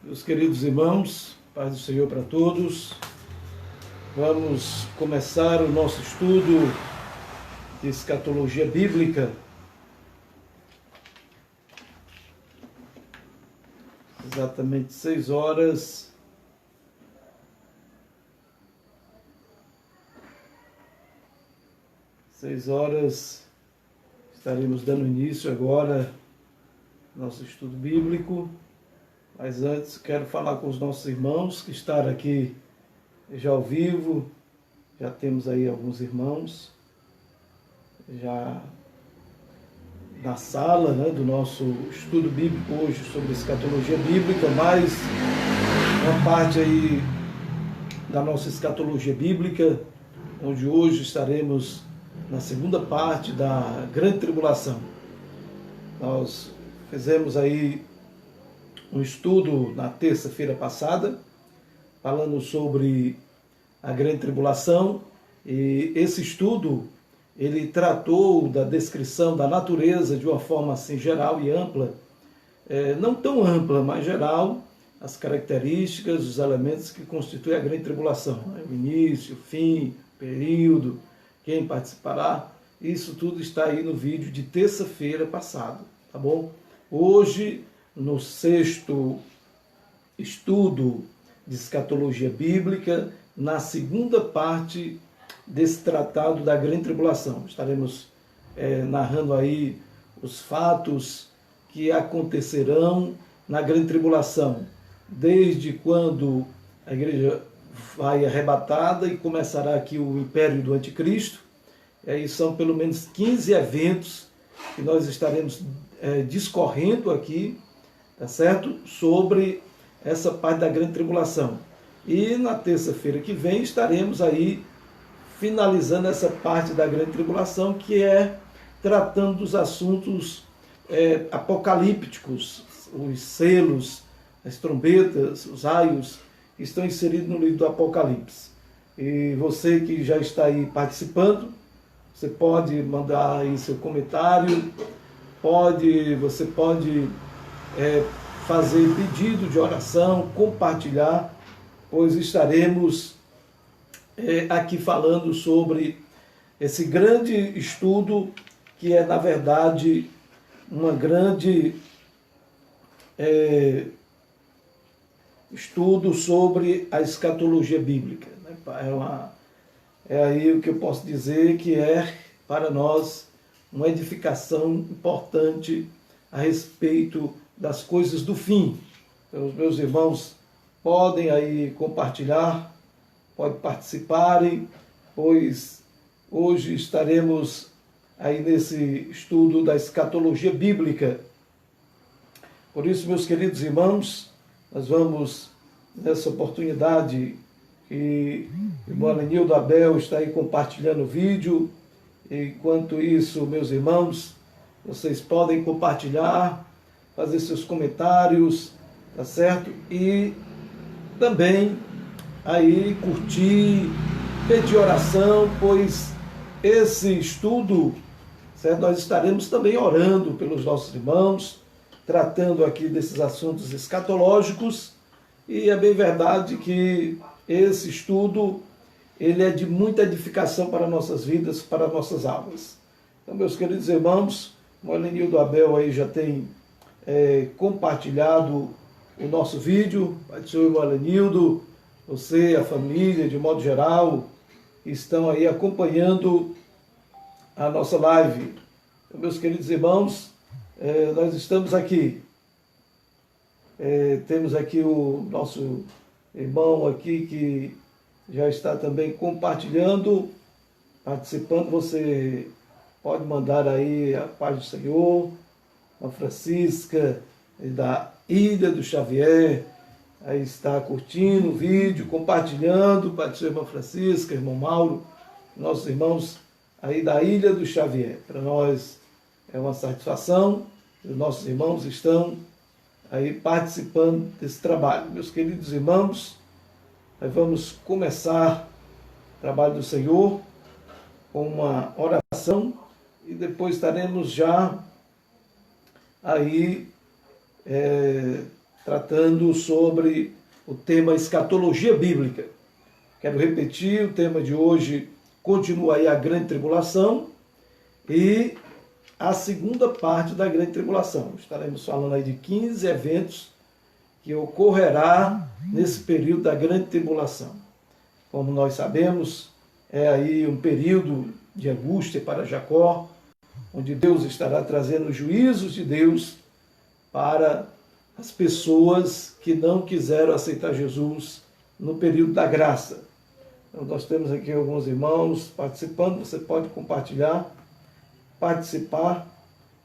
Meus queridos irmãos, paz do Senhor para todos. Vamos começar o nosso estudo de escatologia bíblica. Exatamente 6 horas. Estaremos dando início agora ao nosso estudo bíblico. Mas antes quero falar com os nossos irmãos que estão aqui já ao vivo. Já temos aí alguns irmãos já na sala, do nosso estudo bíblico hoje sobre escatologia bíblica, mais uma parte aí da nossa escatologia bíblica, onde hoje estaremos na segunda parte da grande tribulação. Nós fizemos aí um estudo na terça-feira passada, falando sobre a grande tribulação, e esse estudo, ele tratou da descrição da natureza de uma forma assim geral e ampla, não tão ampla, mas geral, as características, os elementos que constituem a grande tribulação, o início, o fim, o período, quem participará, isso tudo está aí no vídeo de terça-feira passada, tá bom? Hoje, no sexto estudo de escatologia bíblica, na segunda parte desse tratado da grande tribulação. Estaremos narrando aí os fatos que acontecerão na grande tribulação, desde quando a igreja vai arrebatada e começará aqui o império do anticristo. E são pelo menos 15 eventos que nós estaremos discorrendo aqui, tá certo? Sobre essa parte da grande tribulação. E na terça-feira que vem estaremos aí finalizando essa parte da grande tribulação, que é tratando dos assuntos apocalípticos, os selos, as trombetas, os raios, que estão inseridos no livro do Apocalipse. E você que já está aí participando, você pode mandar aí seu comentário, você pode fazer pedido de oração, compartilhar, pois estaremos aqui falando sobre esse grande estudo que é, na verdade, uma grande estudo sobre a escatologia bíblica. É aí o que eu posso dizer que é, para nós, uma edificação importante a respeito das coisas do fim. Então, os meus irmãos podem aí compartilhar, podem participarem, pois hoje estaremos aí nesse estudo da escatologia bíblica. Por isso, meus queridos irmãos, nós vamos, nessa oportunidade, que o irmão Alenildo Abel está aí compartilhando o vídeo. Enquanto isso, meus irmãos, vocês podem compartilhar, fazer seus comentários, tá certo? E também aí curtir, pedir oração, pois esse estudo, certo? Nós estaremos também orando pelos nossos irmãos, tratando aqui desses assuntos escatológicos, e é bem verdade que esse estudo, ele é de muita edificação para nossas vidas, para nossas almas. Então, meus queridos irmãos, o Alenildo Abel aí já tem compartilhado o nosso vídeo. Pai do Senhor, irmão Alenildo, você, a família, de modo geral, estão aí acompanhando a nossa live. Então, meus queridos irmãos, nós estamos aqui. Temos aqui o nosso irmão aqui que já está também compartilhando, participando. Você pode mandar aí a paz do Senhor, a Francisca, da Ilha do Xavier, aí está curtindo o vídeo, compartilhando, Pai do Senhor, irmã Francisca, irmão Mauro, nossos irmãos aí da Ilha do Xavier. Para nós é uma satisfação, os nossos irmãos estão aí participando desse trabalho. Meus queridos irmãos, nós vamos começar o trabalho do Senhor com uma oração e depois estaremos já aí tratando sobre o tema escatologia bíblica. Quero repetir, o tema de hoje continua aí a grande tribulação e a segunda parte da grande tribulação. Estaremos falando aí de 15 eventos que ocorrerá nesse período da grande tribulação. Como nós sabemos, é aí um período de angústia para Jacó, onde Deus estará trazendo os juízos de Deus para as pessoas que não quiseram aceitar Jesus no período da graça. Então, nós temos aqui alguns irmãos participando, você pode compartilhar, participar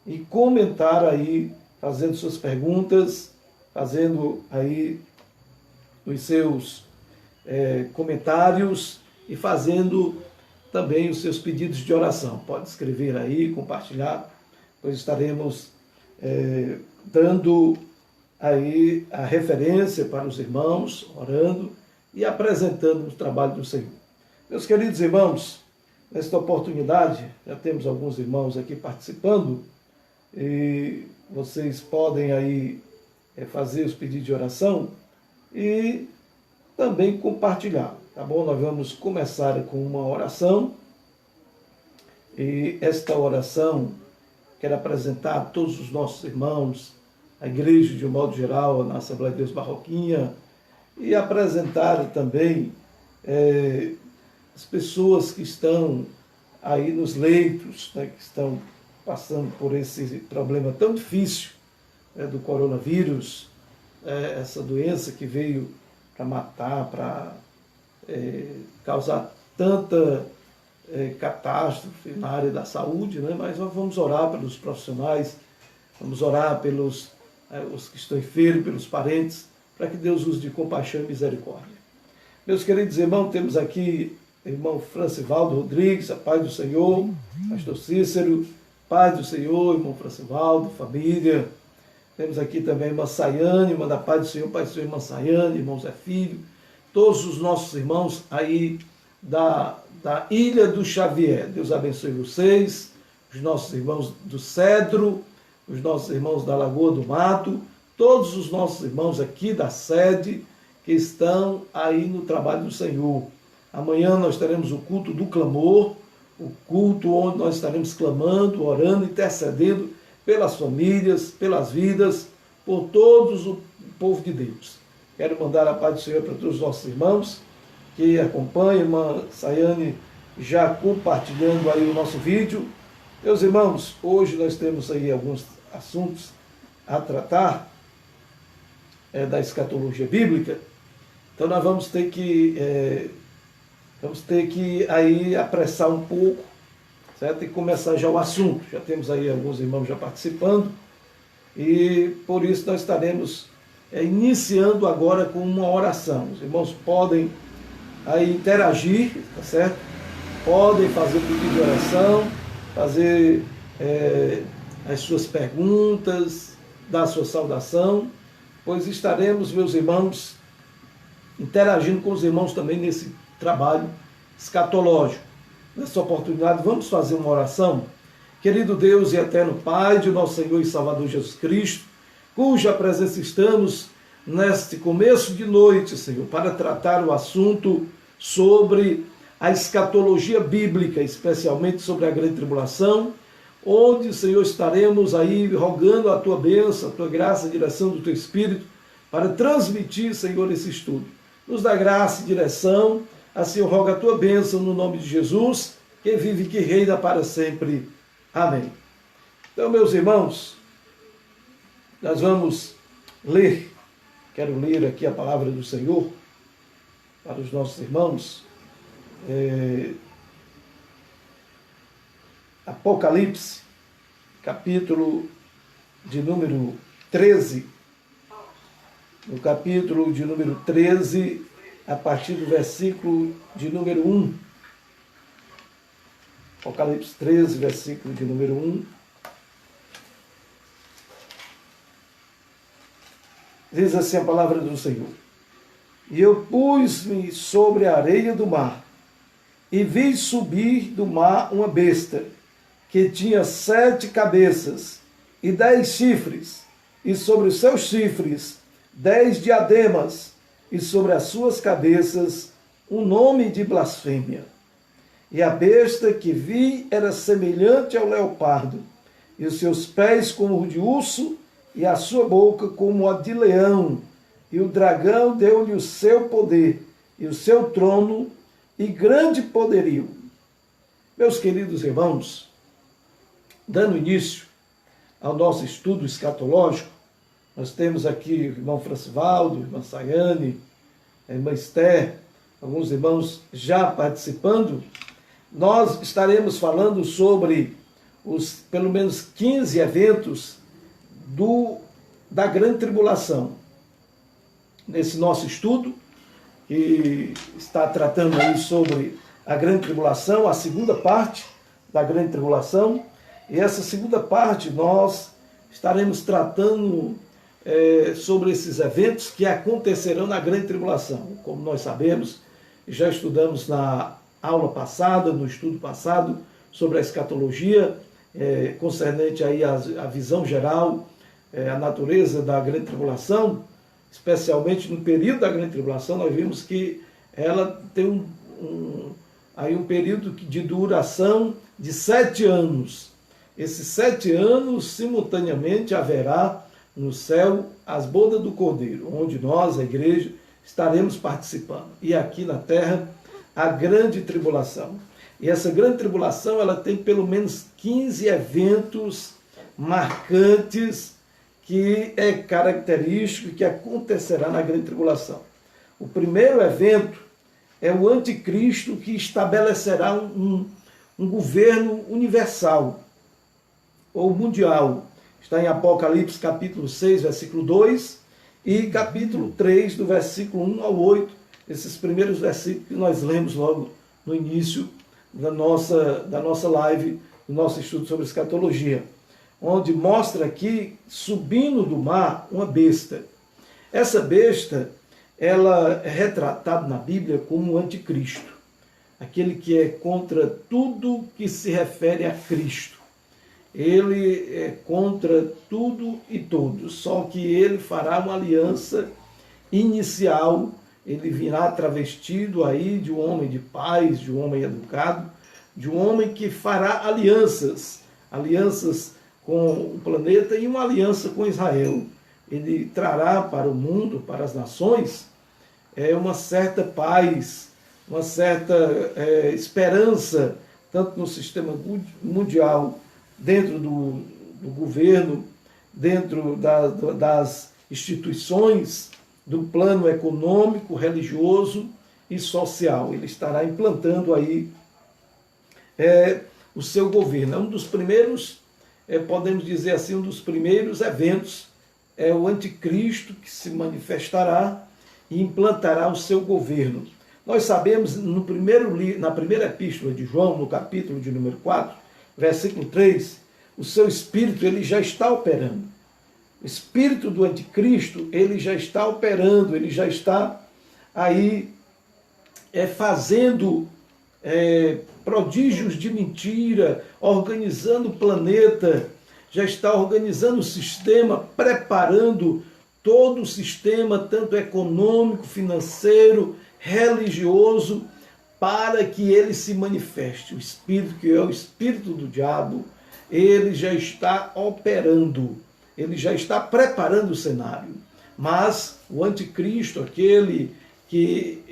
e comentar aí, fazendo suas perguntas, fazendo aí os seus comentários e fazendo também os seus pedidos de oração. Pode escrever aí, compartilhar, pois estaremos dando aí a referência para os irmãos, orando e apresentando o trabalho do Senhor. Meus queridos irmãos, nesta oportunidade, já temos alguns irmãos aqui participando e vocês podem aí fazer os pedidos de oração e também compartilhar, tá bom? Nós vamos começar com uma oração e esta oração quero apresentar a todos os nossos irmãos, a igreja de um modo geral, a Assembleia de Deus Barroquinha, e apresentar também as pessoas que estão aí nos leitos, né, que estão passando por esse problema tão difícil do coronavírus, essa doença que veio para matar, para causar tanta catástrofe na área da saúde, né? Mas nós vamos orar pelos profissionais, vamos orar pelos os que estão enfermos, pelos parentes, para que Deus use de compaixão e misericórdia. Meus queridos irmãos, temos aqui o irmão Francivaldo Rodrigues, a paz do Senhor, pastor Cícero, paz do Senhor, irmão Francivaldo, família. Temos aqui também a irmã Sayane, irmã da paz do Senhor, pai do Senhor, irmã Sayane, irmão Zé Filho, todos os nossos irmãos aí da Ilha do Xavier. Deus abençoe vocês, os nossos irmãos do Cedro, os nossos irmãos da Lagoa do Mato, todos os nossos irmãos aqui da sede que estão aí no trabalho do Senhor. Amanhã nós teremos o culto do clamor, o culto onde nós estaremos clamando, orando, intercedendo pelas famílias, pelas vidas, por todos o povo de Deus. Quero mandar a paz do Senhor para todos os nossos irmãos que acompanham, irmã Sayane já compartilhando aí o nosso vídeo. Meus irmãos, hoje nós temos aí alguns assuntos a tratar da escatologia bíblica, então nós vamos ter que aí apressar um pouco, certo? E começar já o assunto. Já temos aí alguns irmãos já participando e por isso nós estaremos iniciando agora com uma oração. Os irmãos podem aí interagir, tá certo? Podem fazer pedido de oração, fazer as suas perguntas, dar a sua saudação, pois estaremos, meus irmãos, interagindo com os irmãos também nesse trabalho escatológico. Nessa oportunidade, vamos fazer uma oração. Querido Deus e eterno Pai de nosso Senhor e Salvador Jesus Cristo, cuja presença estamos neste começo de noite, Senhor, para tratar o assunto sobre a escatologia bíblica, especialmente sobre a grande tribulação, onde, Senhor, estaremos aí rogando a Tua bênção, a Tua graça, a direção do Teu Espírito, para transmitir, Senhor, esse estudo. Nos dá graça e direção, assim eu rogo a Tua bênção no nome de Jesus, que vive e que reina para sempre. Amém. Então, meus irmãos, nós vamos ler, quero ler aqui a palavra do Senhor para os nossos irmãos. Apocalipse, capítulo de número 13, no capítulo de número 13, a partir do versículo de número 1. Apocalipse 13, versículo de número 1. Diz assim a palavra do Senhor: E eu pus-me sobre a areia do mar, e vi subir do mar uma besta, que tinha 7 cabeças e 10 chifres, e sobre os seus chifres 10 diademas, e sobre as suas cabeças um nome de blasfêmia. E a besta que vi era semelhante ao leopardo, e os seus pés como o de urso, e a sua boca como a de leão. E o dragão deu-lhe o seu poder, e o seu trono, e grande poderio. Meus queridos irmãos, dando início ao nosso estudo escatológico, nós temos aqui o irmão Francivaldo, a irmã Sayane, a irmã Esther, alguns irmãos já participando. Nós estaremos falando sobre os pelo menos 15 eventos da grande tribulação. Nesse nosso estudo, que está tratando aí sobre a grande tribulação, a segunda parte da grande tribulação, e essa segunda parte nós estaremos tratando sobre esses eventos que acontecerão na grande tribulação. Como nós sabemos, já estudamos na aula passada, no estudo passado, sobre a escatologia, concernente aí a visão geral, a natureza da grande tribulação, especialmente no período da grande tribulação. Nós vimos que ela tem aí um período de duração de 7 anos. Esses 7 anos, simultaneamente, haverá no céu as bodas do Cordeiro, onde nós, a igreja, estaremos participando. E aqui na terra, a grande tribulação. E essa grande tribulação, ela tem pelo menos 15 eventos marcantes que é característico, que acontecerá na grande tribulação. O primeiro evento é o anticristo, que estabelecerá um governo universal ou mundial. Está em Apocalipse capítulo 6, versículo 2 e capítulo 3, do versículo 1 ao 8, esses primeiros versículos que nós lemos logo no início da nossa live, do nosso estudo sobre escatologia, onde mostra aqui, subindo do mar, uma besta. Essa besta, ela é retratada na Bíblia como o anticristo, aquele que é contra tudo que se refere a Cristo. Ele é contra tudo e todos, só que ele fará uma aliança inicial. Ele virá travestido aí de um homem de paz, de um homem educado, de um homem que fará alianças com o planeta e uma aliança com Israel. Ele trará para o mundo, para as nações, uma certa paz, uma certa esperança, tanto no sistema mundial, dentro do governo, dentro das instituições, do plano econômico, religioso e social. Ele estará implantando aí o seu governo. É um dos primeiros, podemos dizer assim, um dos primeiros eventos, é o anticristo que se manifestará e implantará o seu governo. Nós sabemos, na primeira epístola de João, no capítulo de número 4, versículo 3, o seu espírito ele já está operando. O espírito do anticristo, ele já está operando, ele já está aí fazendo prodígios de mentira, organizando o planeta, já está organizando o sistema, preparando todo o sistema, tanto econômico, financeiro, religioso, para que ele se manifeste. O espírito, que é o espírito do diabo, ele já está operando, ele já está preparando o cenário. Mas o anticristo, aquele que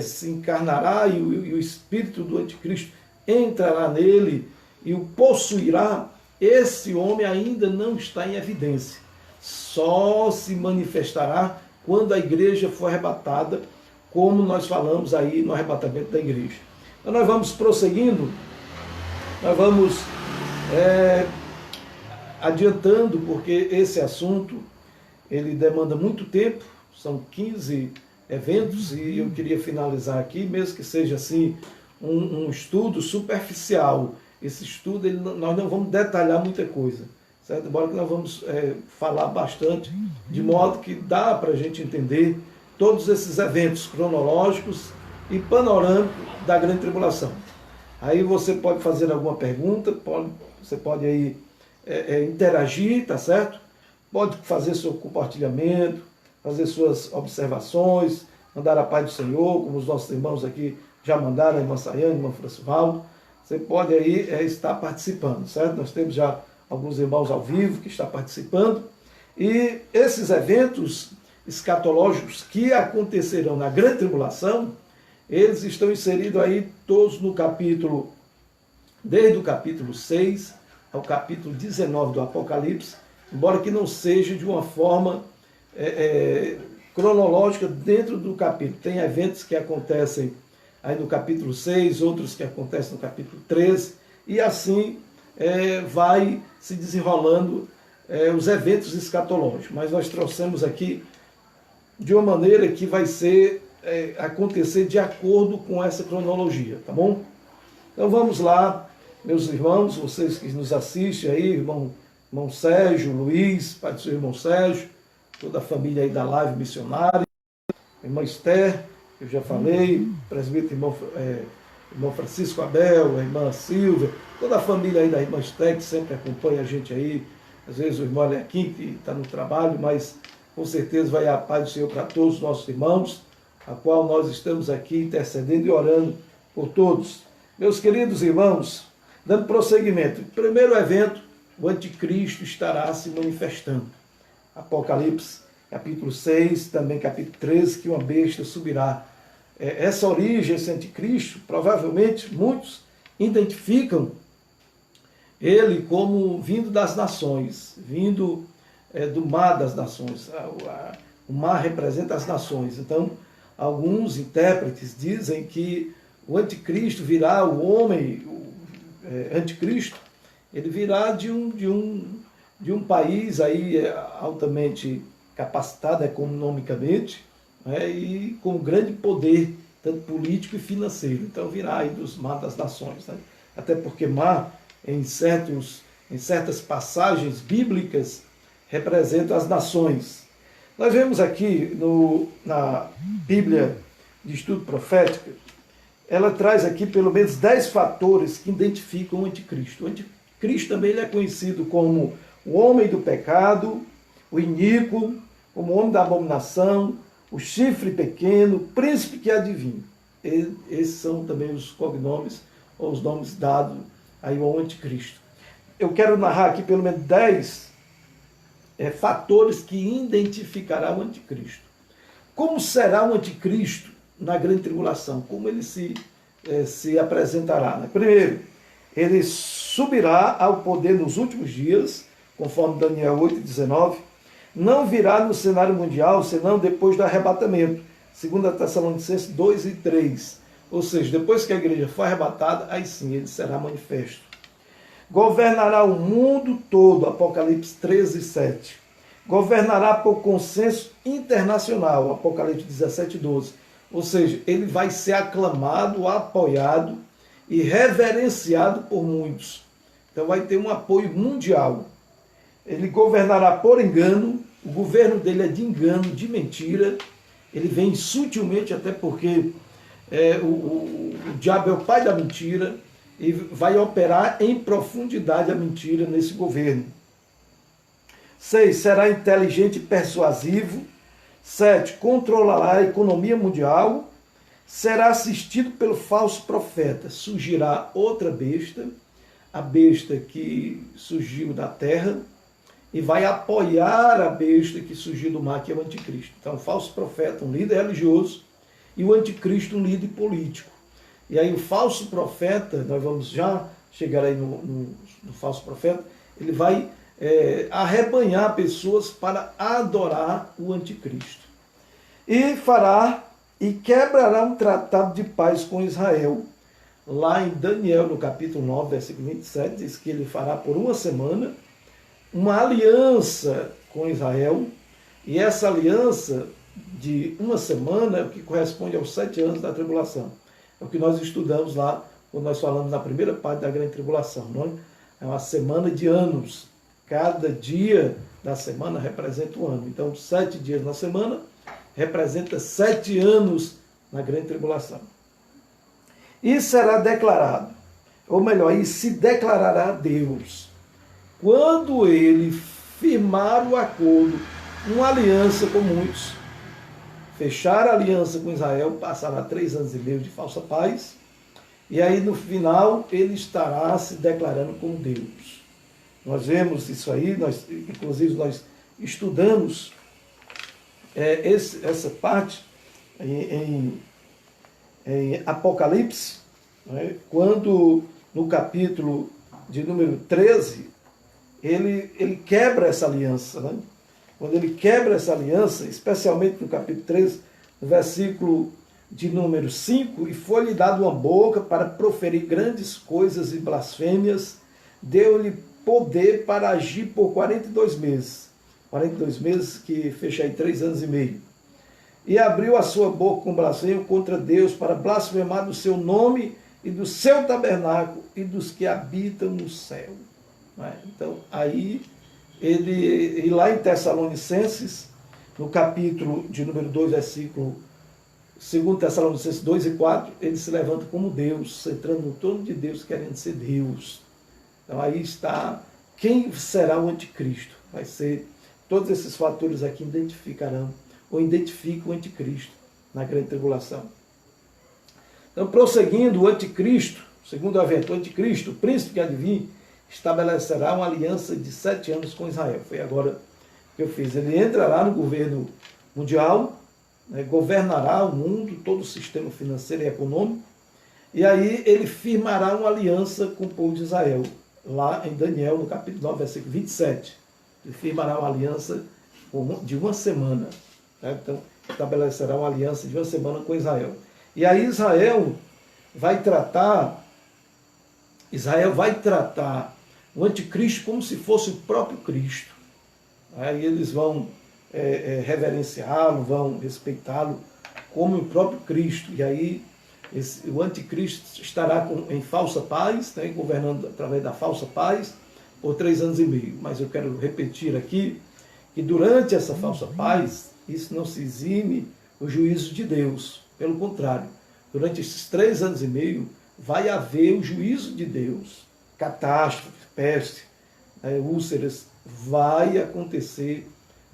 se encarnará e o espírito do anticristo entrará nele e o possuirá, esse homem ainda não está em evidência. Só se manifestará quando a igreja for arrebatada, como nós falamos aí no arrebatamento da igreja. Então nós vamos prosseguindo, nós vamos adiantando, porque esse assunto ele demanda muito tempo, são 15 eventos, e eu queria finalizar aqui, mesmo que seja assim um estudo superficial. Esse estudo, nós não vamos detalhar muita coisa, certo? Embora que nós vamos falar bastante, de modo que dá para a gente entender todos esses eventos cronológicos e panorâmicos da grande tribulação. Aí você pode fazer alguma pergunta, você pode aí interagir, tá certo? Pode fazer seu compartilhamento, fazer suas observações, mandar a paz do Senhor, como os nossos irmãos aqui já mandaram, a irmã Sayane, a irmã Francivaldo. Você pode aí estar participando, certo? Nós temos já alguns irmãos ao vivo que estão participando. E esses eventos escatológicos que acontecerão na grande tribulação, eles estão inseridos aí todos no capítulo, desde o capítulo 6 ao capítulo 19 do Apocalipse, embora que não seja de uma forma cronológica dentro do capítulo. Tem eventos que acontecem aí no capítulo 6, outros que acontecem no capítulo 13, e assim vai se desenrolando os eventos escatológicos. Mas nós trouxemos aqui de uma maneira que vai ser acontecer de acordo com essa cronologia, tá bom? Então vamos lá, meus irmãos, vocês que nos assistem aí, irmão Sérgio, Luiz, pai do seu irmão Sérgio, toda a família aí da Live Missionária, irmã Esther, eu já falei, presbítero irmão Francisco Abel, a irmã Silvia, toda a família aí da irmã Esther, que sempre acompanha a gente aí, às vezes o irmão Alequim, que está no trabalho, mas com certeza vai a paz do Senhor para todos os nossos irmãos, a qual nós estamos aqui intercedendo e orando por todos. Meus queridos irmãos, dando prosseguimento, primeiro evento, o anticristo estará se manifestando. Apocalipse, capítulo 6, também capítulo 13, que uma besta subirá. Essa origem, esse anticristo, provavelmente muitos identificam ele como vindo das nações, vindo do mar das nações. O mar representa as nações. Então, alguns intérpretes dizem que o anticristo virá, o homem, anticristo, ele virá de um país aí altamente capacitado economicamente, e com grande poder, tanto político e financeiro. Então virá aí dos mar das nações. Até porque mar, em certas passagens bíblicas, representa as nações. Nós vemos aqui na Bíblia de Estudo Profético, ela traz aqui pelo menos 10 fatores que identificam o anticristo. O anticristo também ele é conhecido como o homem do pecado, o iníquo, como o homem da abominação, o chifre pequeno, o príncipe que adivinha. Esses são também os cognomes, ou os nomes dados aí ao anticristo. Eu quero narrar aqui pelo menos 10 fatores que identificará o anticristo. Como será o anticristo na grande tribulação? Como ele se apresentará? Primeiro, ele subirá ao poder nos últimos dias, conforme Daniel 8,19, não virá no cenário mundial, senão depois do arrebatamento, segundo a Tessalonicenses 2:3. Ou seja, depois que a igreja for arrebatada, aí sim ele será manifesto. Governará o mundo todo, Apocalipse 13:7. Governará por consenso internacional, Apocalipse 17:12. Ou seja, ele vai ser aclamado, apoiado e reverenciado por muitos. Então vai ter um apoio mundial. Ele governará por engano, o governo dele é de engano, de mentira. Ele vem sutilmente, até porque o diabo é o pai da mentira, e vai operar em profundidade a mentira nesse governo. 6. Será inteligente e persuasivo. 7. Controlará a economia mundial. Será assistido pelo falso profeta. Surgirá outra besta, a besta que surgiu da terra, e vai apoiar a besta que surgiu do mar, que é o anticristo. Então, o falso profeta, um líder religioso, e o anticristo, um líder político. E aí o falso profeta, nós vamos já chegar aí no falso profeta, ele vai arrebanhar pessoas para adorar o anticristo. E quebrará um tratado de paz com Israel. Lá em Daniel, no capítulo 9, versículo 27, diz que ele fará por uma semana uma aliança com Israel, e essa aliança de uma semana é o que corresponde aos 7 anos da tribulação. É o que nós estudamos lá, quando nós falamos na primeira parte da grande tribulação. Não é? É uma semana de anos. Cada dia da semana representa um ano. Então, 7 dias na semana representa 7 anos na grande tribulação. E será declarado, ou melhor, e se declarará a Deus, quando ele firmar o acordo uma aliança com muitos. Fechar a aliança com Israel, passará 3 anos e meio de falsa paz, e aí no final ele estará se declarando como Deus. Nós vemos isso aí, inclusive nós estudamos essa parte em Apocalipse, né, quando no capítulo de número 13, ele quebra essa aliança, né? Quando ele quebra essa aliança, especialmente no capítulo 13, no versículo de número 5, e foi-lhe dado uma boca para proferir grandes coisas e blasfêmias, deu-lhe poder para agir por 42 meses. 42 meses que fecha aí 3 anos e meio. E abriu a sua boca com blasfêmia contra Deus para blasfemar do seu nome e do seu tabernáculo e dos que habitam no céu. Então, aí, e lá em Tessalonicenses, no capítulo de número 2, versículo 2 Tessalonicenses 2 e 4, ele se levanta como Deus, entrando no trono de Deus, querendo ser Deus. Então, aí está quem será o anticristo. Vai ser, todos esses fatores aqui identificarão, ou identificam o anticristo na grande tribulação. Então, prosseguindo, o anticristo, segundo o evento, o anticristo, o príncipe que há de vir, estabelecerá uma aliança de 7 anos com Israel. Foi agora que eu fiz. Ele entrará no governo mundial, né, governará o mundo, todo o sistema financeiro e econômico, e aí ele firmará uma aliança com o povo de Israel. Lá em Daniel, no capítulo 9, versículo 27, ele firmará uma aliança de uma semana. Né? Então, estabelecerá uma aliança de uma semana com Israel. E aí Israel vai tratar o anticristo como se fosse o próprio Cristo. Aí eles vão reverenciá-lo, vão respeitá-lo como o próprio Cristo. E aí o anticristo estará em falsa paz, né, governando através da falsa paz, por 3 anos e meio. Mas eu quero repetir aqui que durante essa falsa paz, isso não se exime o juízo de Deus. Pelo contrário, durante esses 3 anos e meio, vai haver o juízo de Deus. Catástrofe, peste, úlceras, vai acontecer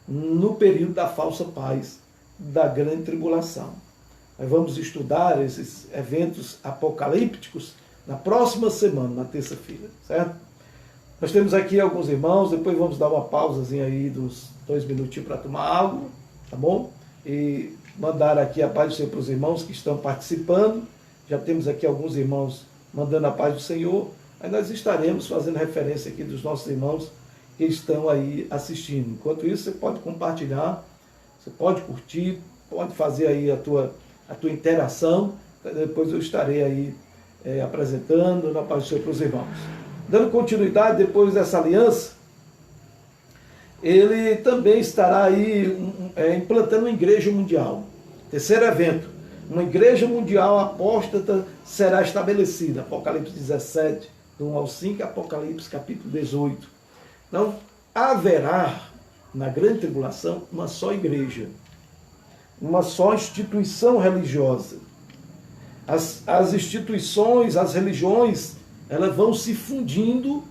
no período da falsa paz, da grande tribulação. Nós vamos estudar esses eventos apocalípticos na próxima semana, na terça-feira, certo? Nós temos aqui alguns irmãos, depois vamos dar uma pausazinha aí dos 2 minutinhos para tomar água, tá bom? E mandar aqui a paz do Senhor para os irmãos que estão participando. Já temos aqui alguns irmãos mandando a paz do Senhor. Aí nós estaremos fazendo referência aqui dos nossos irmãos que estão aí assistindo. Enquanto isso, você pode compartilhar, você pode curtir, pode fazer aí a tua interação. Depois eu estarei aí apresentando na paz do Senhor para os irmãos. Dando continuidade, depois dessa aliança, ele também estará aí implantando uma igreja mundial. Terceiro evento, uma igreja mundial apóstata será estabelecida. Apocalipse 17, do 1 ao 5, Apocalipse capítulo 18. Então, haverá, na grande tribulação, uma só igreja, uma só instituição religiosa. As instituições, as religiões, elas vão se fundindo.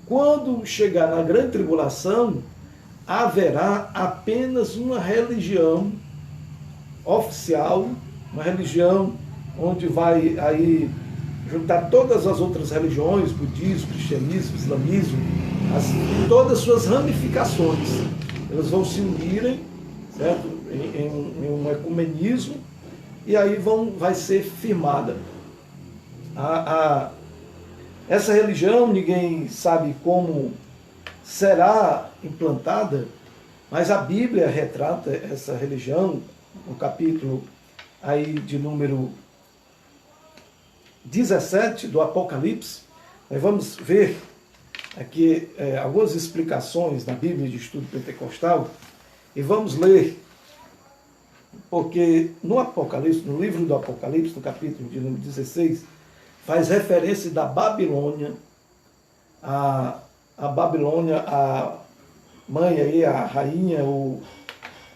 Quando chegar na grande tribulação, haverá apenas uma religião oficial, uma religião onde vai aí juntar todas as outras religiões, budismo, cristianismo, islamismo, todas as suas ramificações. Elas vão se unirem, certo? Em um ecumenismo, e aí vai ser firmada. Essa religião, ninguém sabe como será implantada, mas a Bíblia retrata essa religião, no capítulo aí de número 17 do Apocalipse. Nós vamos ver aqui algumas explicações na Bíblia de estudo pentecostal, e vamos ler, porque no Apocalipse, no livro do Apocalipse, no capítulo de número 16, faz referência da Babilônia, a Babilônia, a mãe aí, a rainha,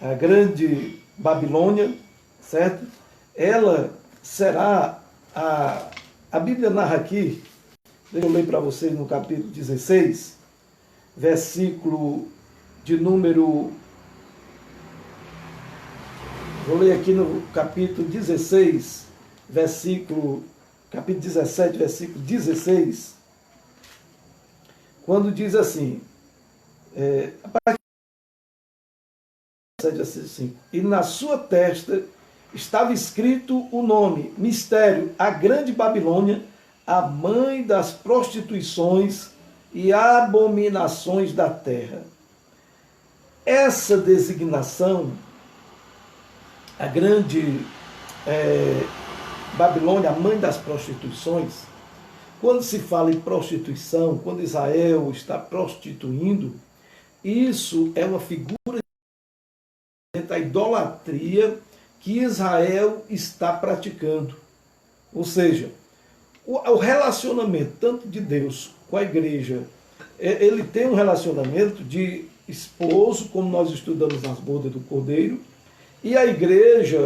a grande Babilônia, certo? Ela será a Bíblia narra aqui, deixa eu ler para vocês no capítulo 16, versículo de número Vou ler aqui no capítulo 16, capítulo 17, versículo 16, quando diz assim, a partir do 17, e na sua testa estava escrito o nome, mistério, a grande Babilônia, a mãe das prostituições e abominações da terra. Essa designação, a grande Babilônia, a mãe das prostituições, quando se fala em prostituição, quando Israel está prostituindo, isso é uma figura da idolatria que Israel está praticando. Ou seja, o relacionamento tanto de Deus com a igreja, ele tem um relacionamento de esposo, como nós estudamos nas bodas do Cordeiro, e a igreja,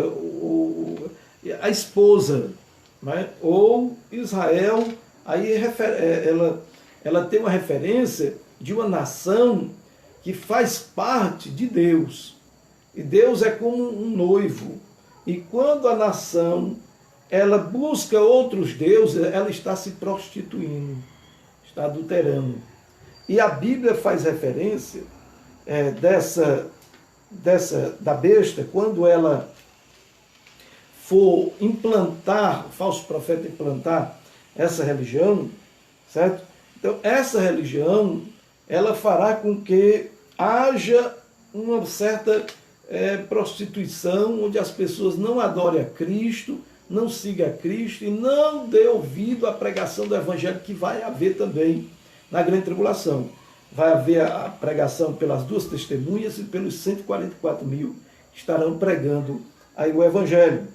a esposa, né? Ou Israel, aí ela tem uma referência de uma nação que faz parte de Deus. E Deus é como um noivo. E quando a nação ela busca outros deuses, ela está se prostituindo, está adulterando. E a Bíblia faz referência da besta, quando ela for implantar, o falso profeta implantar essa religião, certo? Então, essa religião, ela fará com que haja uma certa prostituição, onde as pessoas não adorem a Cristo, não sigam a Cristo e não dê ouvido à pregação do Evangelho, que vai haver também na grande tribulação. Vai haver a pregação pelas duas testemunhas e pelos 144 mil que estarão pregando aí o Evangelho.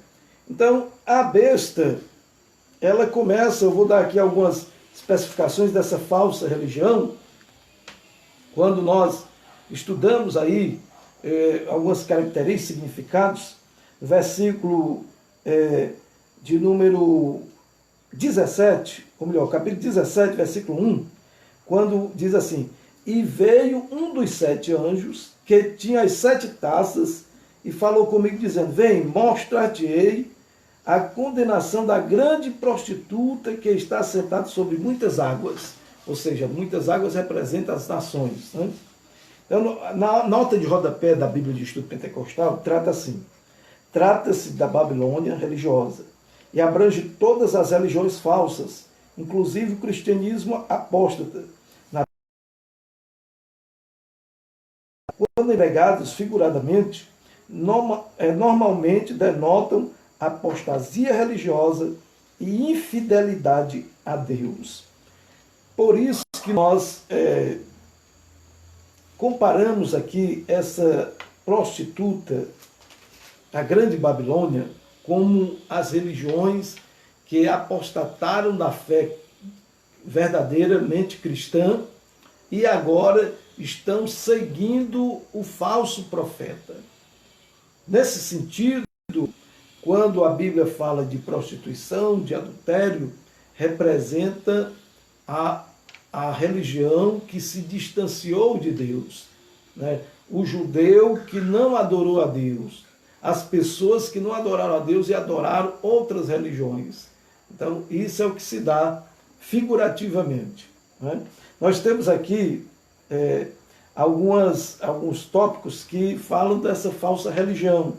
Então, a besta, ela começa, eu vou dar aqui algumas especificações dessa falsa religião, quando nós estudamos aí algumas características, significados, versículo de número 17, ou melhor, capítulo 17, versículo 1, quando diz assim, e veio um dos 7 anjos, que tinha as 7 taças, e falou comigo dizendo, vem, mostrar-te-ei a condenação da grande prostituta que está sentada sobre muitas águas. Ou seja, muitas águas representam as nações. Né? Então, na nota de rodapé da Bíblia de Estudo Pentecostal, trata assim, trata-se da Babilônia religiosa e abrange todas as religiões falsas, inclusive o cristianismo apóstata. Quando empregados figuradamente, normalmente denotam apostasia religiosa e infidelidade a Deus. Por isso que nós comparamos aqui essa prostituta, a grande Babilônia, como as religiões que apostataram da fé verdadeiramente cristã e agora estão seguindo o falso profeta. Nesse sentido, quando a Bíblia fala de prostituição, de adultério, representa a religião que se distanciou de Deus, né? O judeu que não adorou a Deus, as pessoas que não adoraram a Deus e adoraram outras religiões. Então, isso é o que se dá figurativamente, né? Nós temos aqui alguns tópicos que falam dessa falsa religião,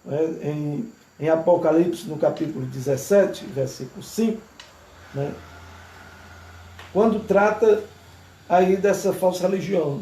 né? Em Apocalipse, no capítulo 17, versículo 5, né? Quando trata aí dessa falsa religião.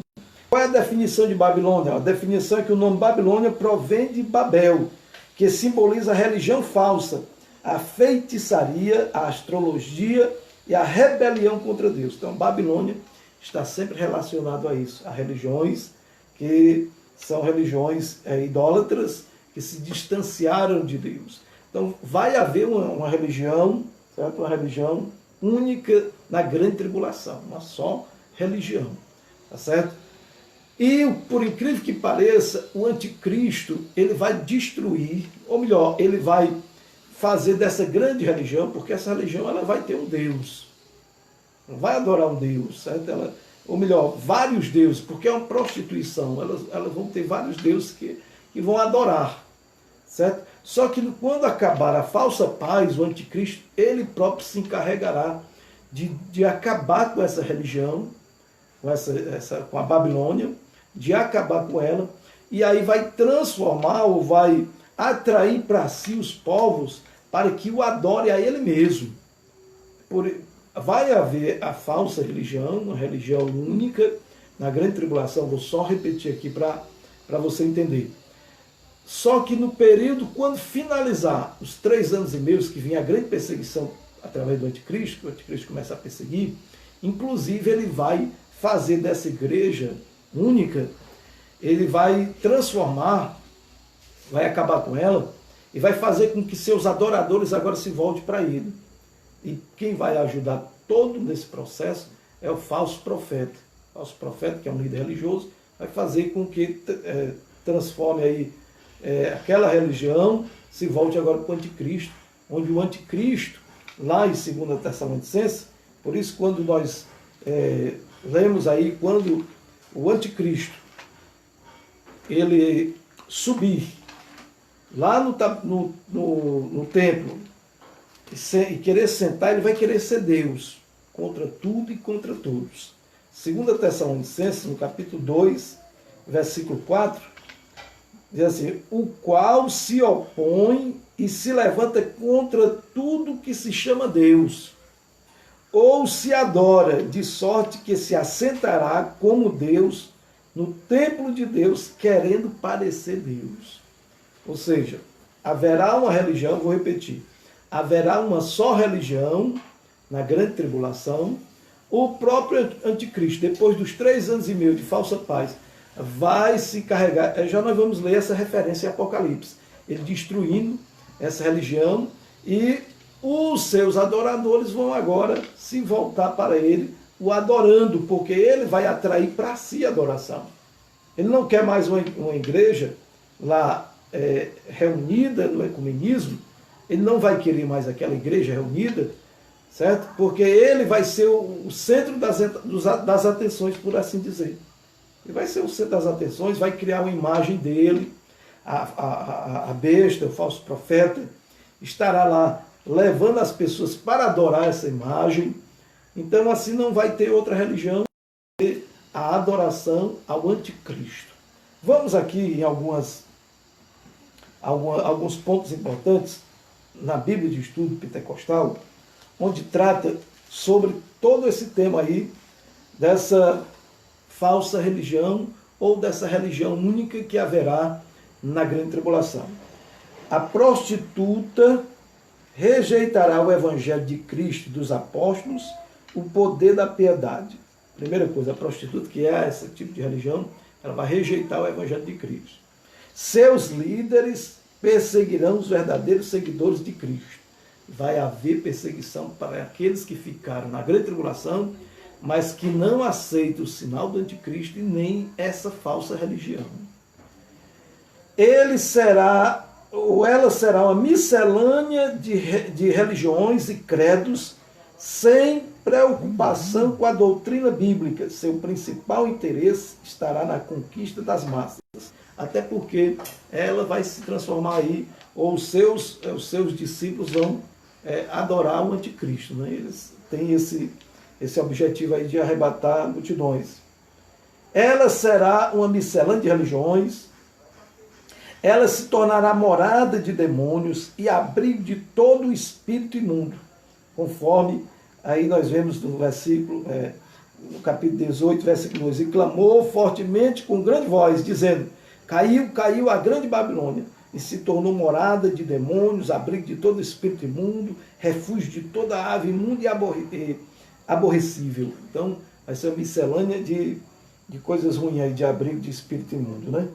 Qual é a definição de Babilônia? A definição é que o nome Babilônia provém de Babel, que simboliza a religião falsa, a feitiçaria, a astrologia e a rebelião contra Deus. Então, Babilônia está sempre relacionado a isso, a religiões que são religiões idólatras, que se distanciaram de Deus. Então, vai haver uma religião, certo? Uma religião única na grande tribulação, uma só religião, tá certo? E, por incrível que pareça, o anticristo, ele vai destruir, ou melhor, ele vai fazer dessa grande religião, porque essa religião ela vai ter um Deus, não vai adorar um Deus, certo? Ou melhor, vários deuses, porque é uma prostituição, elas vão ter vários deuses que vão adorar. certo? Só que quando acabar a falsa paz, o anticristo, ele próprio se encarregará de acabar com essa religião, com a Babilônia, de acabar com ela, e aí vai transformar ou vai atrair para si os povos para que o adore a ele mesmo. Vai haver a falsa religião, uma religião única, na grande tribulação, vou só repetir aqui para você entender. Só que no período, quando finalizar os 3 anos e meio, que vem a grande perseguição através do anticristo, que o anticristo começa a perseguir, inclusive ele vai fazer dessa igreja única, ele vai transformar, vai acabar com ela, e vai fazer com que seus adoradores agora se voltem para ele. E quem vai ajudar todo nesse processo é o falso profeta. O falso profeta, que é um líder religioso, vai fazer com que transforme aí aquela religião, se volte agora para o anticristo, onde o anticristo, lá em 2 Tessalonicenses, por isso quando nós lemos aí, quando o anticristo ele subir lá no templo e querer sentar, ele vai querer ser Deus contra tudo e contra todos. 2 Tessalonicenses, no capítulo 2, versículo 4, diz assim: o qual se opõe e se levanta contra tudo que se chama Deus, ou se adora, de sorte que se assentará como Deus no templo de Deus, querendo parecer Deus. Ou seja, haverá uma religião, vou repetir, haverá uma só religião na grande tribulação. O próprio anticristo, depois dos 3 anos e meio de falsa paz, vai se carregar, já nós vamos ler essa referência em Apocalipse, ele destruindo essa religião, e os seus adoradores vão agora se voltar para ele, o adorando, porque ele vai atrair para si a adoração. Ele não quer mais uma igreja lá reunida no ecumenismo, ele não vai querer mais aquela igreja reunida, certo? Porque ele vai ser o centro das atenções, por assim dizer. Ele vai ser o centro das atenções, vai criar uma imagem dele, a besta, o falso profeta, estará lá levando as pessoas para adorar essa imagem. Então assim não vai ter outra religião, a adoração ao anticristo. Vamos aqui em alguns pontos importantes na Bíblia de Estudo Pentecostal, onde trata sobre todo esse tema aí, dessa falsa religião ou dessa religião única que haverá na grande tribulação. A prostituta rejeitará o evangelho de Cristo e dos apóstolos, o poder da piedade. Primeira coisa, a prostituta, que é esse tipo de religião, ela vai rejeitar o evangelho de Cristo. Seus líderes perseguirão os verdadeiros seguidores de Cristo. Vai haver perseguição para aqueles que ficaram na grande tribulação, mas que não aceitam o sinal do anticristo e nem essa falsa religião. Ela será uma miscelânea de religiões e credos, sem preocupação com a doutrina bíblica. Seu principal interesse estará na conquista das massas. Até porque ela vai se transformar aí, ou os seus discípulos vão adorar o anticristo. Né? Eles têm esse objetivo aí de arrebatar multidões. Ela será uma miscelânea de religiões, ela se tornará morada de demônios e abrigo de todo o espírito imundo, conforme aí nós vemos no versículo, no capítulo 18, versículo 2, e clamou fortemente com grande voz, dizendo: caiu a grande Babilônia, e se tornou morada de demônios, abrigo de todo espírito imundo, refúgio de toda ave imunda e aborrecível. Então, vai ser uma miscelânea de coisas ruins aí, de abrigo de espírito imundo, né?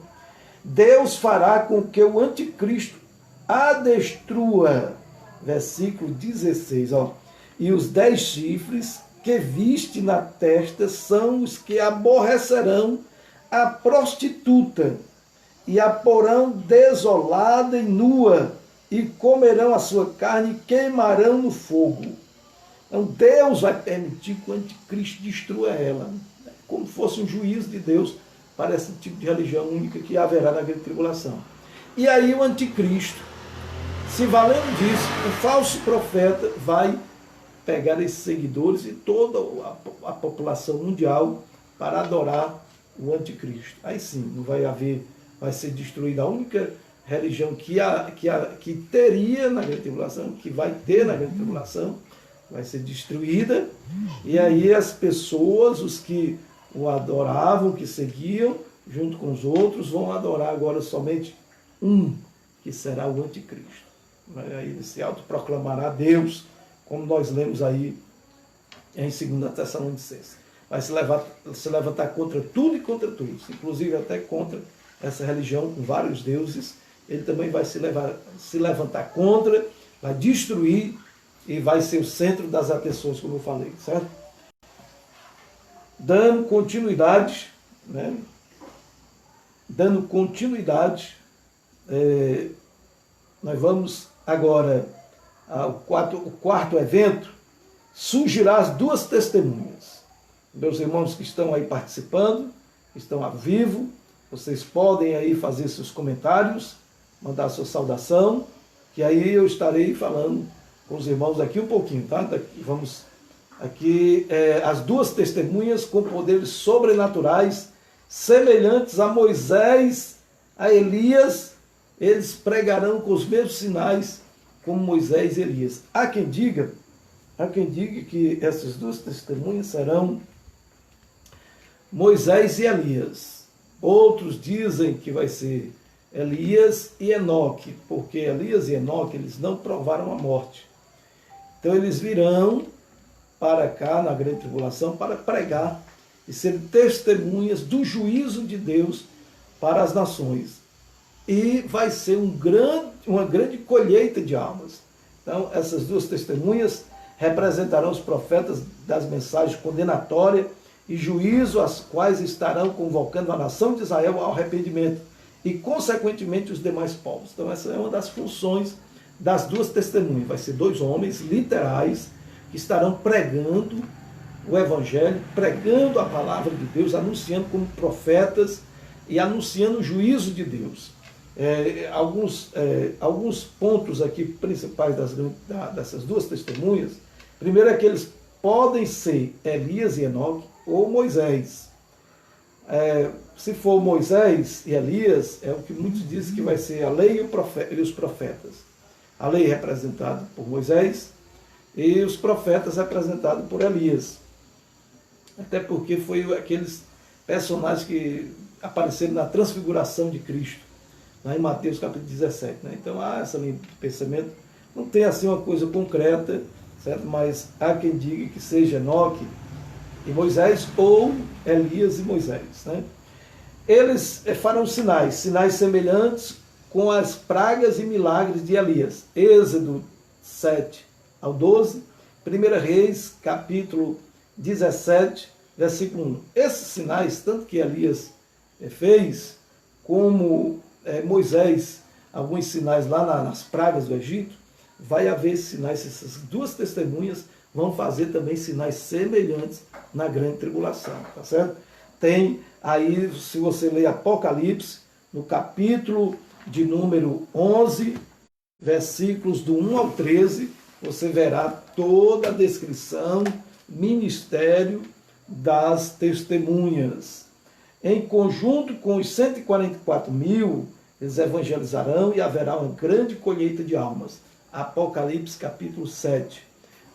Deus fará com que o anticristo a destrua. Versículo 16, ó. E os 10 chifres que viste na testa são os que aborrecerão a prostituta e a porão desolada e nua, e comerão a sua carne e queimarão no fogo. Então Deus vai permitir que o anticristo destrua ela, como fosse um juízo de Deus para esse tipo de religião única que haverá na grande tribulação. E aí o anticristo, se valendo disso, o falso profeta vai pegar esses seguidores e toda a população mundial para adorar o anticristo. Aí sim, não vai haver, vai ser destruída a única religião que teria na grande tribulação, que vai ter na grande tribulação, vai ser destruída, e aí as pessoas, os que o adoravam, que seguiam, junto com os outros, vão adorar agora somente um, que será o anticristo. Aí ele se autoproclamará Deus, como nós lemos aí em 2 Tessalonicenses. Vai se levantar contra tudo e contra todos, inclusive até contra essa religião com vários deuses. Ele também vai se levantar contra, vai destruir e vai ser o centro das atenções, como eu falei, certo? Dando continuidade, né? Nós vamos agora ao quarto evento. Surgirá as duas testemunhas. Meus irmãos que estão aí participando, que estão ao vivo, vocês podem aí fazer seus comentários, mandar sua saudação, que aí eu estarei falando com os irmãos aqui um pouquinho, tá? Vamos aqui, as duas testemunhas com poderes sobrenaturais, semelhantes a Moisés, a Elias, eles pregarão com os mesmos sinais como Moisés e Elias. Há quem diga que essas duas testemunhas serão Moisés e Elias. Outros dizem que vai ser Elias e Enoque, porque Elias e Enoque, eles não provaram a morte. Então eles virão para cá, na grande tribulação, para pregar e ser testemunhas do juízo de Deus para as nações. E vai ser uma grande colheita de almas. Então, essas duas testemunhas representarão os profetas das mensagens condenatórias e juízo, as quais estarão convocando a nação de Israel ao arrependimento e, consequentemente, os demais povos. Então, essa é uma das funções das duas testemunhas. Vai ser dois homens literais que estarão pregando o Evangelho, pregando a palavra de Deus, anunciando como profetas e anunciando o juízo de Deus. Alguns pontos aqui principais dessas duas testemunhas. Primeiro é que eles podem ser Elias e Enoque ou Moisés. Se for Moisés e Elias, é o que muitos dizem que vai ser a lei e os profetas. A lei representada por Moisés e os profetas representados por Elias. Até porque foi aqueles personagens que apareceram na transfiguração de Cristo, lá em Mateus capítulo 17. Né? Então há essa linha de pensamento. Não tem assim uma coisa concreta, certo? Mas há quem diga que seja Enoque e Moisés ou Elias e Moisés. Né? Eles farão sinais semelhantes com as pragas e milagres de Elias. Êxodo 7 ao 12, 1 Reis, capítulo 17, versículo 1. Esses sinais, tanto que Elias fez, como Moisés, alguns sinais lá nas pragas do Egito, vai haver sinais, essas duas testemunhas vão fazer também sinais semelhantes na grande tribulação, tá certo? Tem aí, se você ler Apocalipse, no capítulo de número 11, versículos do 1 ao 13, você verá toda a descrição, ministério das testemunhas. Em conjunto com os 144.000, eles evangelizarão e haverá uma grande colheita de almas. Apocalipse capítulo 7.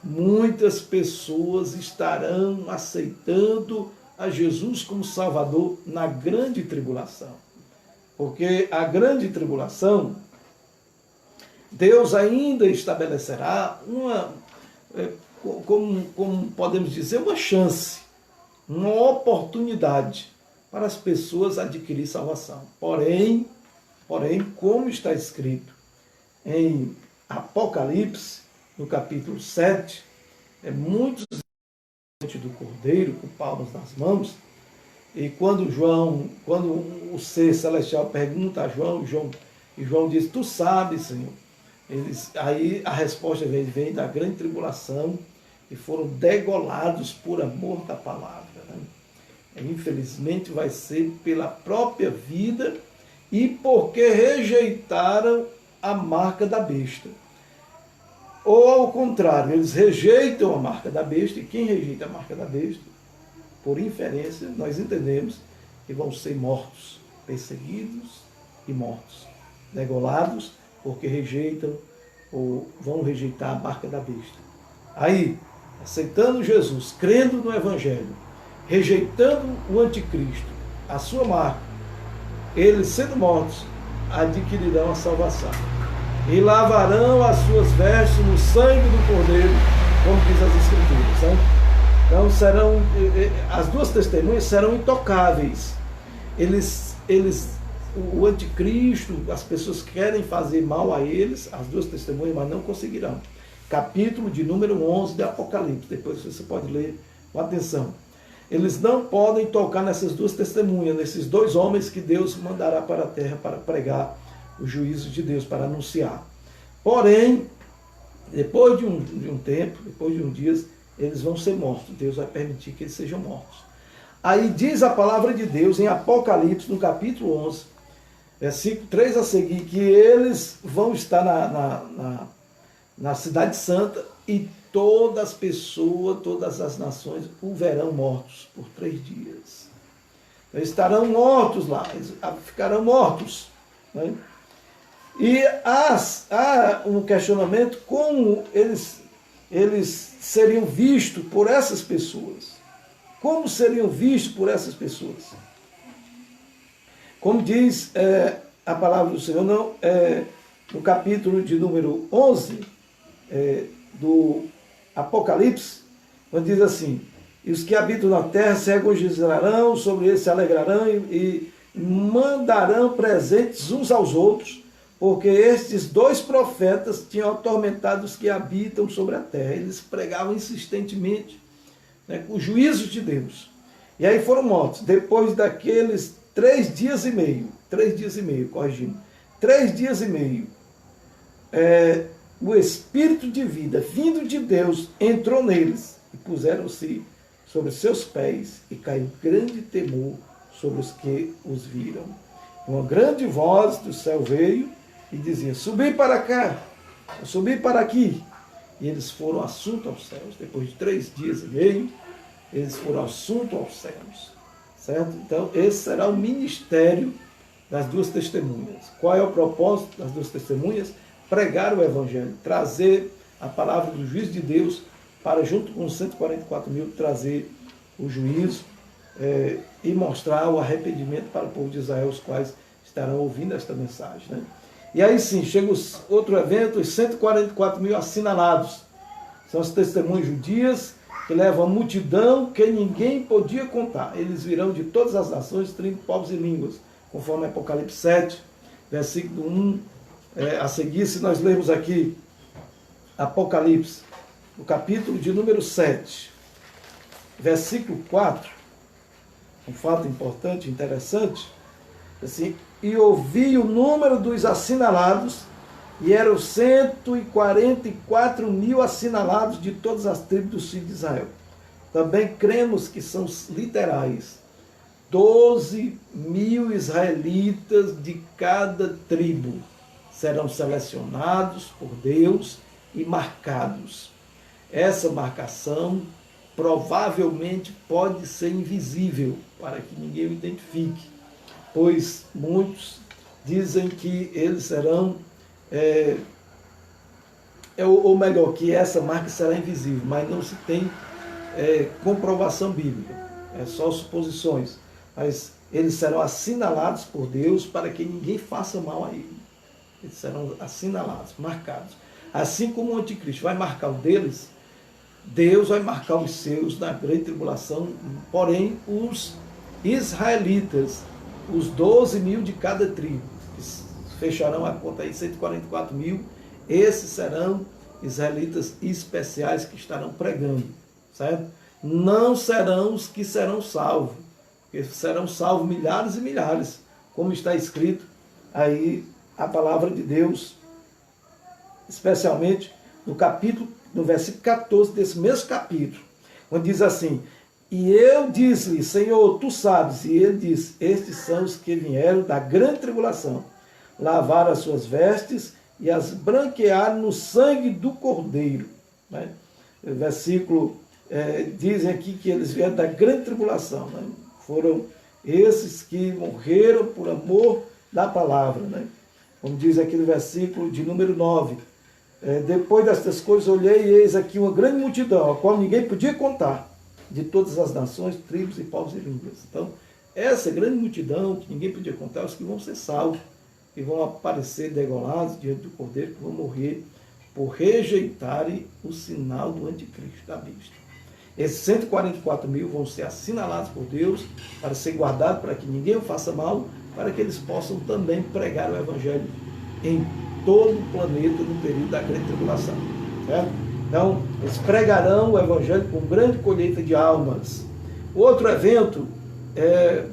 Muitas pessoas estarão aceitando a Jesus como Salvador na grande tribulação. Porque a grande tribulação, Deus ainda estabelecerá como podemos dizer, uma chance, uma oportunidade para as pessoas adquirir salvação. Porém, como está escrito em Apocalipse, no capítulo 7, muitos diante do Cordeiro, com palmas nas mãos, e quando o ser celestial pergunta a João, e João diz, tu sabes, Senhor. Aí a resposta vem da grande tribulação, e foram degolados por amor da palavra. Né? Infelizmente vai ser pela própria vida e porque rejeitaram a marca da besta. Ou ao contrário, eles rejeitam a marca da besta, e quem rejeita a marca da besta, por inferência, nós entendemos que vão ser mortos, perseguidos e mortos, degolados, porque rejeitam ou vão rejeitar a marca da besta. Aí, aceitando Jesus, crendo no Evangelho, rejeitando o anticristo, a sua marca, eles sendo mortos, adquirirão a salvação. E lavarão as suas vestes no sangue do Cordeiro, como diz as Escrituras. Né? Então serão, as duas testemunhas serão intocáveis. O anticristo, as pessoas que querem fazer mal a eles, as duas testemunhas, mas não conseguirão. Capítulo de número 11 de Apocalipse, depois você pode ler com atenção. Eles não podem tocar nessas duas testemunhas, nesses dois homens que Deus mandará para a terra para pregar o juízo de Deus, para anunciar. Porém, depois de um tempo, depois de uns dias, eles vão ser mortos. Deus vai permitir que eles sejam mortos. Aí diz a palavra de Deus em Apocalipse, no capítulo 11, versículo 3 a seguir, que eles vão estar na cidade santa e todas as pessoas, todas as nações o verão mortos por 3 dias. Eles estarão mortos lá, eles ficarão mortos. Né? E há um questionamento como eles seriam vistos por essas pessoas. Como seriam vistos por essas pessoas? Como diz a palavra do Senhor, no capítulo de número 11 do Apocalipse, onde diz assim: e os que habitam na terra se regozijarão, sobre eles se alegrarão e mandarão presentes uns aos outros, porque estes 2 profetas tinham atormentado os que habitam sobre a terra. Eles pregavam insistentemente, né, o juízo de Deus. E aí foram mortos. Depois daqueles 3 dias e meio, 3 dias e meio, corrigindo, 3 dias e meio, o Espírito de vida, vindo de Deus, entrou neles e puseram-se sobre seus pés e caiu grande temor sobre os que os viram. Uma grande voz do céu veio e dizia: subi para cá, subi para aqui. E eles foram assuntos aos céus. Depois de 3 dias e meio, eles foram assuntos aos céus. Certo? Então, esse será o ministério das 2 testemunhas. Qual é o propósito das 2 testemunhas? Pregar o Evangelho, trazer a palavra do juízo de Deus para, junto com os 144 mil, trazer o juízo e mostrar o arrependimento para o povo de Israel, os quais estarão ouvindo esta mensagem. Né? E aí sim, chega outro evento, os 144 mil assinalados. São as testemunhas judias que levam a multidão que ninguém podia contar. Eles virão de todas as nações, tribos, povos e línguas, conforme Apocalipse 7, versículo 1 a seguir. Se nós lermos aqui Apocalipse, o capítulo de número 7, versículo 4, um fato importante, interessante, assim: e ouvi o número dos assinalados, e eram 144 mil assinalados de todas as tribos dos filhos de Israel. Também cremos que são literais. 12 mil israelitas de cada tribo serão selecionados por Deus e marcados. Essa marcação provavelmente pode ser invisível, para que ninguém o identifique, pois muitos dizem que eles serão, ou melhor, que essa marca será invisível, mas não se tem comprovação bíblica, é só suposições. Mas eles serão assinalados por Deus para que ninguém faça mal a ele. Eles serão assinalados, marcados. Assim como o anticristo vai marcar o deles, Deus vai marcar os seus na grande tribulação. Porém, os israelitas, os 12 mil de cada tribo, que fecharão a conta aí, 144 mil, esses serão israelitas especiais que estarão pregando, certo? Não serão os que serão salvos, porque serão salvos milhares e milhares, como está escrito aí a palavra de Deus, especialmente no versículo 14 desse mesmo capítulo, onde diz assim: E eu disse-lhe, Senhor, tu sabes. E ele disse, estes são os que vieram da grande tribulação, lavaram as suas vestes e as branquearam no sangue do Cordeiro. Né? O versículo dizem aqui que eles vieram da grande tribulação. Né? Foram esses que morreram por amor da palavra. Né? Como diz aqui no versículo de número 9. Depois destas coisas olhei e eis aqui uma grande multidão, a qual ninguém podia contar, de todas as nações, tribos e povos e línguas. Então, essa grande multidão que ninguém podia contar, os que vão ser salvos, que vão aparecer degolados diante do Cordeiro, que vão morrer por rejeitarem o sinal do anticristo, da besta. Esses 144 mil vão ser assinalados por Deus para ser guardados, para que ninguém o faça mal, para que eles possam também pregar o Evangelho em todo o planeta no período da grande tribulação. Certo? Então, eles pregarão o Evangelho com grande colheita de almas. Outro evento é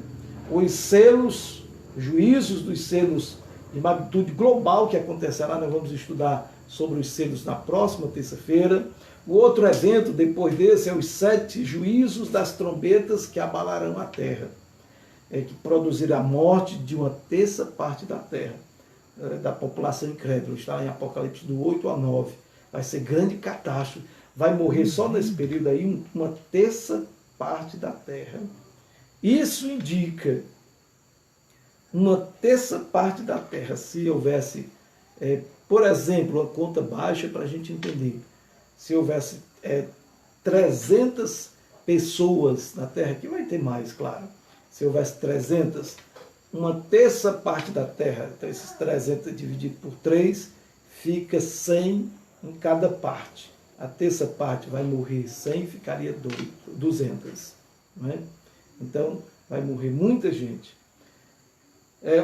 os selos, juízos dos selos de magnitude global que acontecerá. Nós vamos estudar sobre os selos na próxima terça-feira. O outro evento, depois desse, é os 7 juízos das trombetas que abalarão a terra, que produzirá a morte de uma terça parte da terra, da população incrédula. Está em Apocalipse do 8 a 9. Vai ser grande catástrofe. Vai morrer só nesse período aí uma terça parte da terra. Isso indica uma terça parte da terra. Se houvesse, por exemplo, uma conta baixa para a gente entender. Se houvesse 300 pessoas na terra, que vai ter mais, claro. Se houvesse 300, uma terça parte da terra, então esses 300 dividido por 3, fica 100 em cada parte. A terça parte vai morrer 100, ficaria 200. Né? Então, vai morrer muita gente.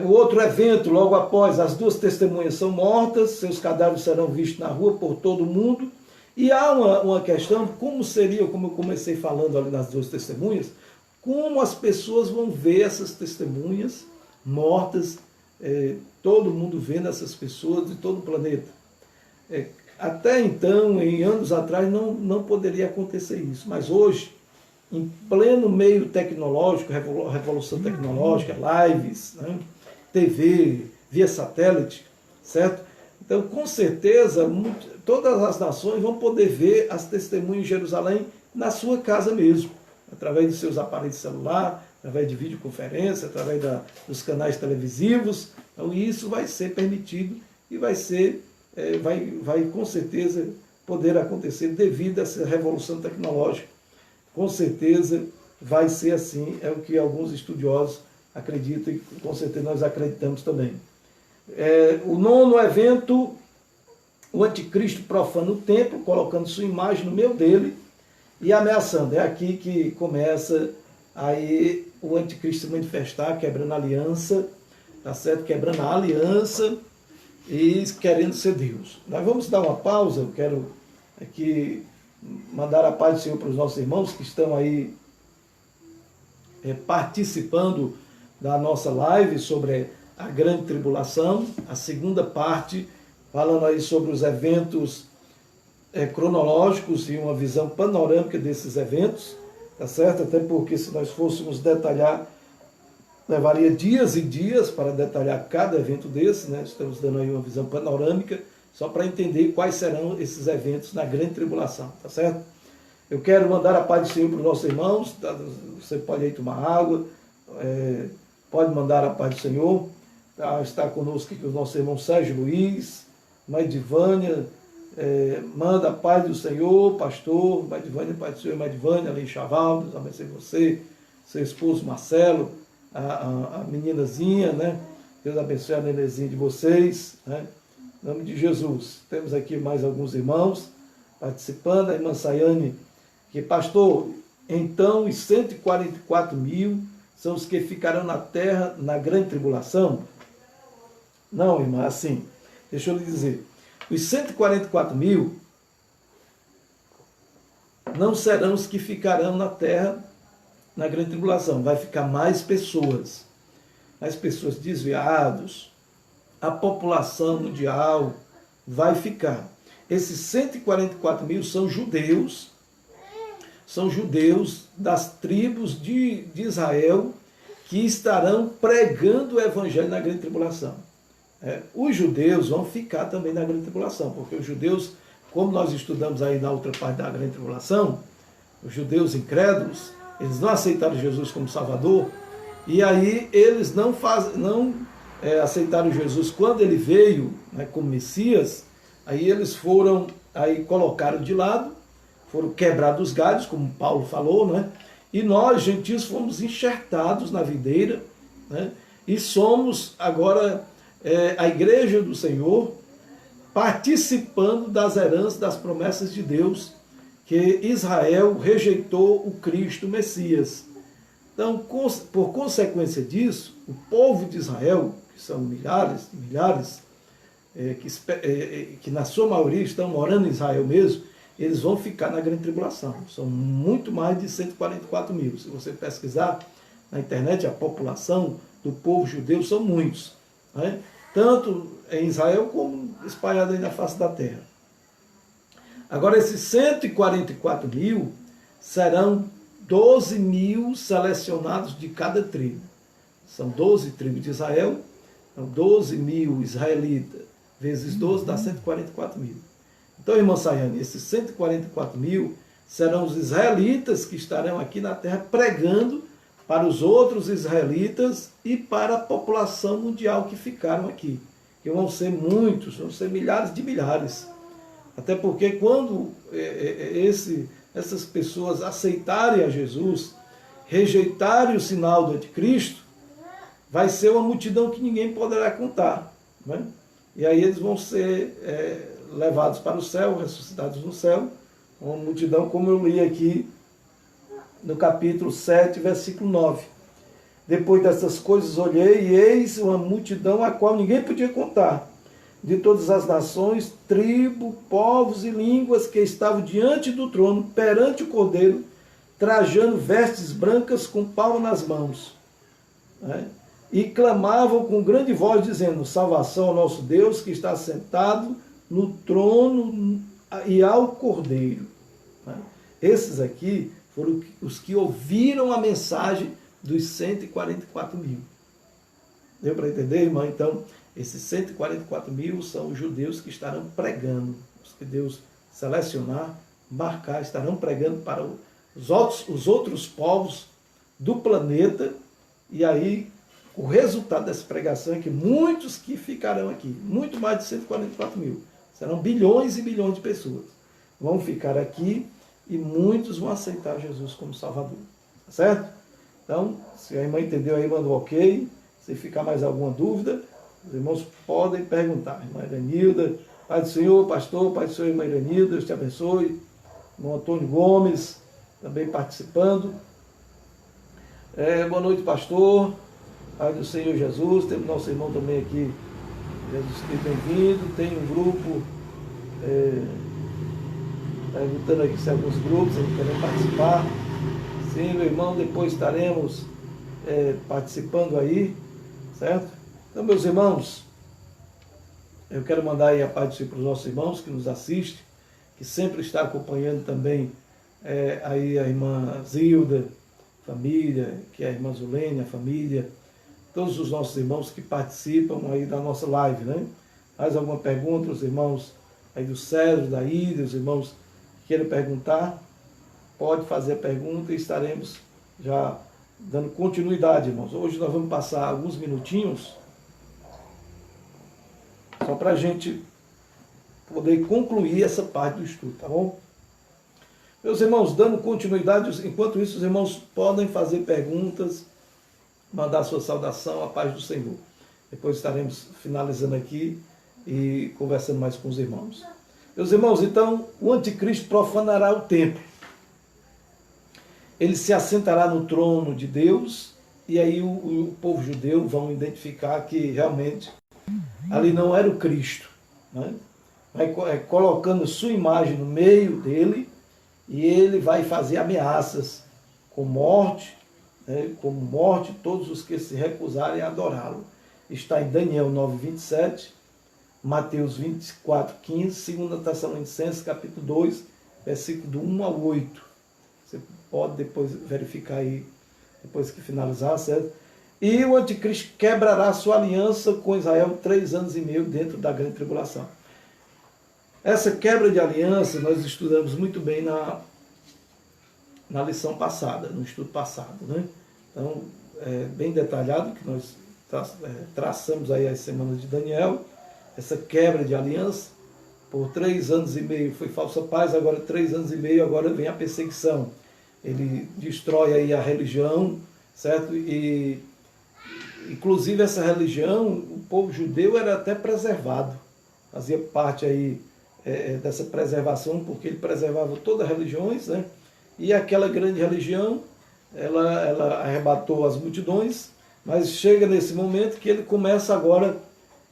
O outro evento, logo após, as 2 testemunhas são mortas, seus cadáveres serão vistos na rua por todo o mundo. E há uma questão, como seria, como eu comecei falando ali nas 2 testemunhas, como as pessoas vão ver essas testemunhas mortas, todo mundo vendo essas pessoas de todo o planeta. Até então, em anos atrás, não poderia acontecer isso, mas hoje, em pleno meio tecnológico, revolução tecnológica, lives, né, TV, via satélite, certo? Então, com certeza, todas as nações vão poder ver as testemunhas em Jerusalém na sua casa mesmo, através dos seus aparelhos de celular, através de videoconferência, através dos canais televisivos. Então, isso vai ser permitido e vai com certeza poder acontecer devido a essa revolução tecnológica. Com certeza vai ser assim, é o que alguns estudiosos acreditam e com certeza nós acreditamos também. O 9º evento, o anticristo profana o templo, colocando sua imagem no meio dele e ameaçando. É aqui que começa aí o anticristo se manifestar, quebrando a aliança, tá certo? Quebrando a aliança e querendo ser Deus. Nós vamos dar uma pausa, eu quero aqui mandar a paz do Senhor para os nossos irmãos que estão aí participando da nossa live sobre a grande tribulação, a segunda parte, falando aí sobre os eventos cronológicos e uma visão panorâmica desses eventos, tá certo? Até porque se nós fôssemos detalhar, levaria dias e dias para detalhar cada evento desse, né? Estamos dando aí uma visão panorâmica, só para entender quais serão esses eventos na grande tribulação, tá certo? Eu quero mandar a paz do Senhor para os nossos irmãos, tá? Você pode aí tomar água, pode mandar a paz do Senhor. Está conosco aqui o nosso irmão Sérgio Luiz, Mãe Divânia, manda a paz do Senhor, pastor, Mãe Divânia, paz do Senhor, Mãe Divânia, ali em Chaval, Deus abençoe você, seu esposo Marcelo, a meninazinha, né? Deus abençoe a nenezinha de vocês, né? Em nome de Jesus. Temos aqui mais alguns irmãos participando, a irmã Sayane, que pastor, então os 144 mil são os que ficarão na terra na grande tribulação? Não, irmã, assim, deixa eu lhe dizer, os 144 mil não serão os que ficarão na terra na grande tribulação, vai ficar mais pessoas desviados, a população mundial vai ficar. Esses 144 mil são judeus, são judeus das tribos de Israel que estarão pregando o evangelho na grande tribulação. Os judeus vão ficar também na grande tribulação, porque os judeus, como nós estudamos aí na outra parte da grande tribulação, os judeus incrédulos, eles não aceitaram Jesus como Salvador, e aí eles não aceitaram Jesus quando ele veio, né, como Messias. Aí eles foram, aí colocaram de lado, foram quebrados os galhos, como Paulo falou, né? E nós, gentios, fomos enxertados na videira, né? E somos agora a igreja do Senhor, participando das heranças, das promessas de Deus, que Israel rejeitou o Cristo, o Messias. Então, por consequência disso, o povo de Israel, que são milhares e milhares, que na sua maioria estão morando em Israel mesmo, eles vão ficar na grande tribulação. São muito mais de 144 mil. Se você pesquisar na internet, a população do povo judeu são muitos, né? Tanto em Israel como espalhado aí na face da terra. Agora, esses 144 mil serão 12 mil selecionados de cada tribo. São 12 tribos de Israel, então 12 mil israelitas vezes 12 dá 144 mil. Então, irmão Sayane, esses 144 mil serão os israelitas que estarão aqui na terra pregando para os outros israelitas e para a população mundial que ficaram aqui. Que vão ser muitos, vão ser milhares de milhares. Até porque quando essas pessoas aceitarem a Jesus, rejeitarem o sinal do anticristo, vai ser uma multidão que ninguém poderá contar, né? E aí eles vão ser levados para o céu, ressuscitados no céu, uma multidão, como eu li aqui no capítulo 7, versículo 9. Depois dessas coisas olhei, e eis uma multidão a qual ninguém podia contar, de todas as nações, tribos, povos e línguas que estavam diante do trono, perante o Cordeiro, trajando vestes brancas com palma nas mãos, né? E clamavam com grande voz, dizendo: salvação ao nosso Deus, que está sentado no trono e ao Cordeiro. Esses aqui foram os que ouviram a mensagem dos 144 mil. Deu para entender, irmão? Então, esses 144 mil são os judeus que estarão pregando, os que Deus selecionar, marcar, estarão pregando para os outros povos do planeta. E aí, o resultado dessa pregação é que muitos que ficarão aqui, muito mais de 144 mil, serão bilhões e bilhões de pessoas, vão ficar aqui e muitos vão aceitar Jesus como Salvador. Tá certo? Então, se a irmã entendeu aí, manda um ok. Se ficar mais alguma dúvida, os irmãos podem perguntar. Irmã Iranilda, Pai do Senhor, pastor, Pai do Senhor, irmã Iranilda, Deus te abençoe. Irmão Antônio Gomes, também participando. Boa noite, pastor. Pai do Senhor Jesus, temos nosso irmão também aqui, Jesus Cristo, bem-vindo. Tem um grupo, perguntando aqui se alguns grupos querem participar. Sim, meu irmão, depois estaremos participando aí, certo? Então, meus irmãos, eu quero mandar aí a paz do Senhor para os nossos irmãos que nos assistem, que sempre está acompanhando também aí a irmã Zilda, família, que é a irmã Zulene, a família, todos os nossos irmãos que participam aí da nossa live, né? Mais alguma pergunta, os irmãos aí do Cedro, da Ida, os irmãos que queiram perguntar, pode fazer a pergunta e estaremos já dando continuidade, irmãos. Hoje nós vamos passar alguns minutinhos só para a gente poder concluir essa parte do estudo, tá bom? Meus irmãos, dando continuidade, enquanto isso os irmãos podem fazer perguntas, mandar sua saudação, a paz do Senhor. Depois estaremos finalizando aqui e conversando mais com os irmãos. Meus irmãos, então, o anticristo profanará o templo. Ele se assentará no trono de Deus, e aí o povo judeu vão identificar que realmente ali não era o Cristo, né? Vai colocando sua imagem no meio dele, e ele vai fazer ameaças com morte, né, como morte todos os que se recusarem a adorá-lo. Está em Daniel 9:27, Mateus 24:15, 2 Tessalonicenses capítulo 2, versículo do 1 ao 8. Você pode depois verificar aí, depois que finalizar, certo? E o anticristo quebrará a sua aliança com Israel 3 anos e meio dentro da grande tribulação. Essa quebra de aliança nós estudamos muito bem na lição passada, no estudo passado, né? Então, é bem detalhado que nós traçamos aí as semanas de Daniel, essa quebra de aliança. Por 3 anos e meio foi falsa paz, agora 3 anos e meio, agora vem a perseguição. Ele destrói aí a religião, certo? E, inclusive, essa religião, o povo judeu era até preservado, fazia parte aí dessa preservação, porque ele preservava todas as religiões, né? E aquela grande religião, ela arrebatou as multidões, mas chega nesse momento que ele começa agora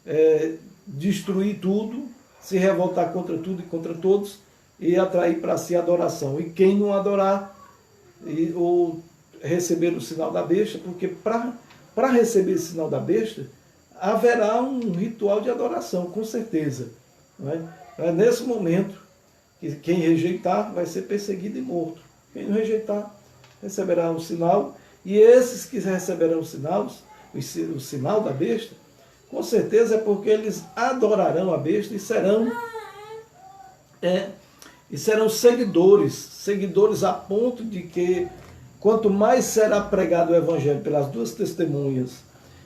a destruir tudo, se revoltar contra tudo e contra todos, e atrair para si adoração. E quem não adorar ou receber o sinal da besta, porque para receber esse sinal da besta, haverá um ritual de adoração, com certeza. Não é? É nesse momento que quem rejeitar vai ser perseguido e morto. Quem não rejeitar receberá um sinal, e esses que receberão o sinal da besta, com certeza é porque eles adorarão a besta e serão seguidores a ponto de que quanto mais será pregado o evangelho pelas 2 testemunhas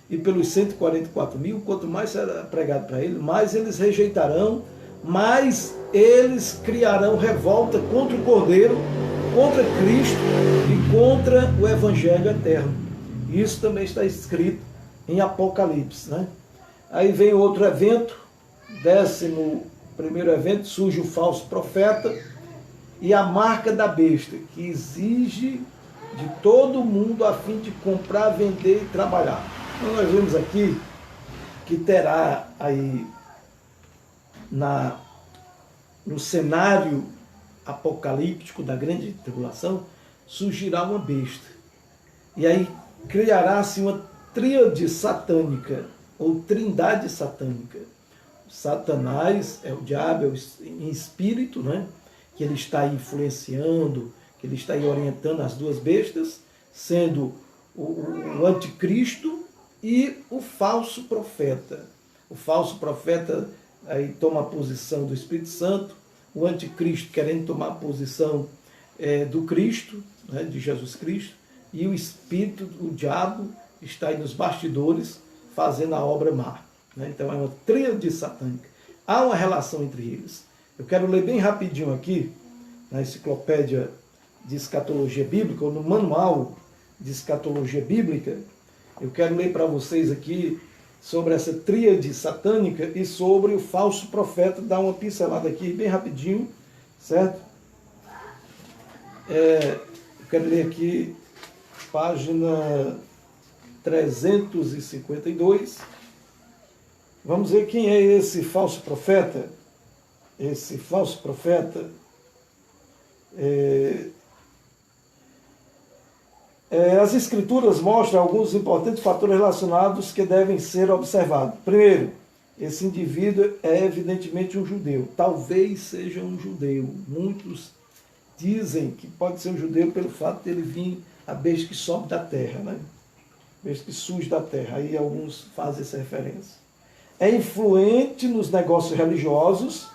e pelos 144 mil, quanto mais será pregado para eles, mais eles rejeitarão, mais eles criarão revolta contra o Cordeiro, contra Cristo e contra o evangelho eterno. Isso também está escrito em Apocalipse, né? Aí vem outro evento, 11º evento, surge o falso profeta e a marca da besta, que exige de todo mundo a fim de comprar, vender e trabalhar. Então nós vemos aqui que terá aí no cenário apocalíptico da grande tribulação, surgirá uma besta. E aí criará-se uma tríade satânica, ou trindade satânica. Satanás é o diabo em espírito, né? Que ele está influenciando, que ele está orientando as 2 bestas, sendo o anticristo e o falso profeta. O falso profeta aí toma a posição do Espírito Santo, o anticristo querendo tomar a posição do Cristo, né? De Jesus Cristo, e o espírito, o diabo, está aí nos bastidores, fazendo a obra má. Né? Então é uma tríade satânica. Há uma relação entre eles. Eu quero ler bem rapidinho aqui, na enciclopédia de escatologia bíblica, ou no manual de escatologia bíblica, eu quero ler para vocês aqui sobre essa tríade satânica e sobre o falso profeta, dar uma pincelada aqui bem rapidinho, certo? Eu quero ler aqui, página 352. Vamos ver quem é esse falso profeta. Esse falso profeta as Escrituras mostram alguns importantes fatores relacionados que devem ser observados. Primeiro, esse indivíduo é evidentemente um judeu. Talvez seja um judeu. Muitos dizem que pode ser um judeu pelo fato de ele vir a besta que sobe da terra, né? Besta que surge da terra. Aí alguns fazem essa referência. É influente nos negócios religiosos.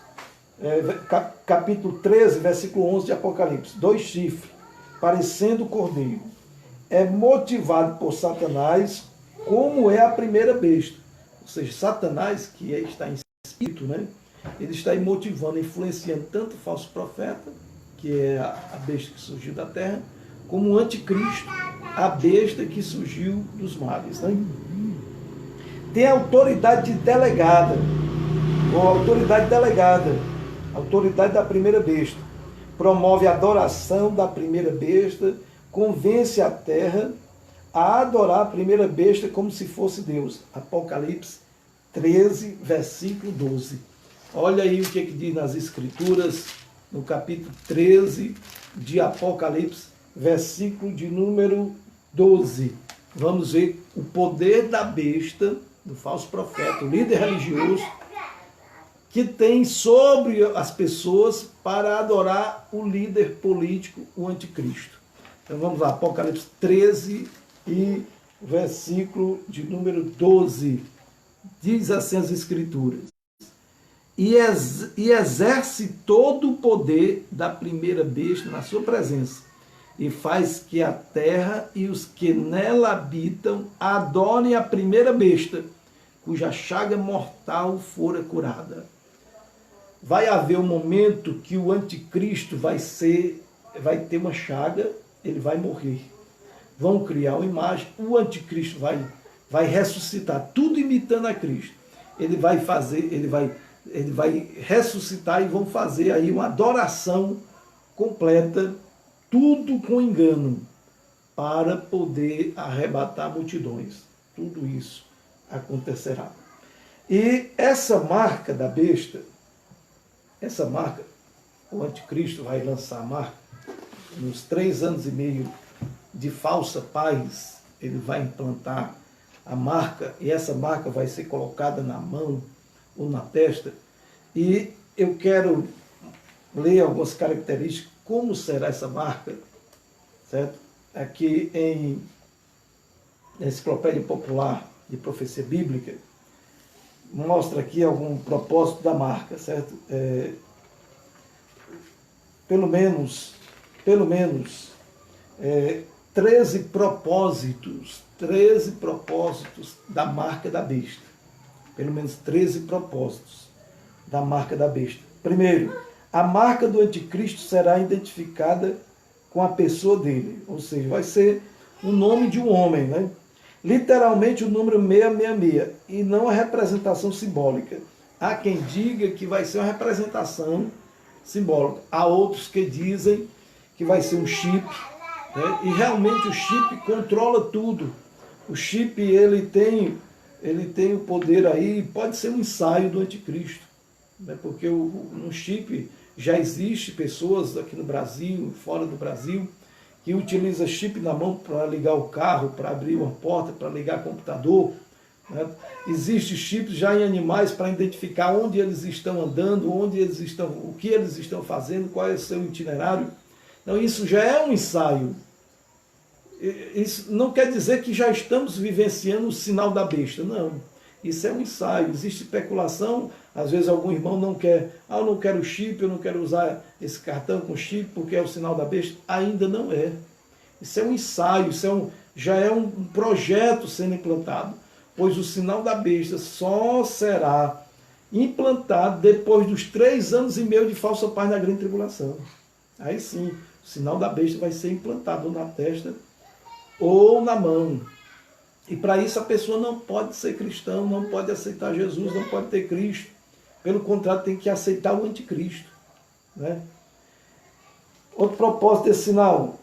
Capítulo 13, versículo 11 de Apocalipse. 2 chifres, parecendo cordeiro. É motivado por Satanás, como é a primeira besta. Ou seja, Satanás, que está em espírito, né? Ele está aí motivando, influenciando tanto o falso profeta, que é a besta que surgiu da terra, como o anticristo, a besta que surgiu dos mares. Né? Tem autoridade delegada, ou autoridade delegada, autoridade da primeira besta. Promove a adoração da primeira besta, convence a terra a adorar a primeira besta como se fosse Deus. Apocalipse 13, versículo 12. Olha aí o que diz nas Escrituras, no capítulo 13 de Apocalipse, versículo de número 12. Vamos ver o poder da besta, do falso profeta, o líder religioso, que tem sobre as pessoas para adorar o líder político, o anticristo. Então vamos lá, Apocalipse 13 e versículo de número 12. Diz assim as Escrituras: e exerce todo o poder da primeira besta na sua presença, e faz que a terra e os que nela habitam adorem a primeira besta, cuja chaga mortal fora curada. Vai haver um momento que o anticristo vai ter uma chaga, ele vai morrer. Vão criar uma imagem, o anticristo vai ressuscitar, tudo imitando a Cristo. Ele vai ressuscitar e vão fazer aí uma adoração completa, tudo com engano, para poder arrebatar multidões. Tudo isso acontecerá. E essa marca da besta, essa marca, o anticristo vai lançar a marca, nos 3 anos e meio de falsa paz, ele vai implantar a marca, e essa marca vai ser colocada na mão ou na testa, e eu quero ler algumas características, como será essa marca, certo? Aqui em Enciclopédia Popular de Profecia Bíblica, mostra aqui algum propósito da marca, certo? Pelo menos 13 propósitos da marca da besta. Pelo menos 13 propósitos da marca da besta. Primeiro, a marca do anticristo será identificada com a pessoa dele, ou seja, vai ser o nome de um homem, né? Literalmente o número 666, e não a representação simbólica. Há quem diga que vai ser uma representação simbólica. Há outros que dizem que vai ser um chip, né? E realmente o chip controla tudo. O chip ele tem o poder aí, pode ser um ensaio do anticristo, né? Porque no chip já existe pessoas aqui no Brasil, fora do Brasil, que utiliza chip na mão para ligar o carro, para abrir uma porta, para ligar computador, né? Existe chips já em animais para identificar onde eles estão andando, o que eles estão fazendo, qual é o seu itinerário. Então isso já é um ensaio. Isso não quer dizer que já estamos vivenciando o sinal da besta, não. Isso é um ensaio, existe especulação, às vezes algum irmão não quer, eu não quero chip, eu não quero usar esse cartão com chip porque é o sinal da besta. Ainda não é. Isso é um ensaio, já é um projeto sendo implantado, pois o sinal da besta só será implantado depois dos 3 anos e meio de falsa paz na grande tribulação. Aí sim, o sinal da besta vai ser implantado na testa ou na mão. E para isso a pessoa não pode ser cristão, não pode aceitar Jesus, não pode ter Cristo. Pelo contrário, tem que aceitar o anticristo, né? Outro propósito desse sinal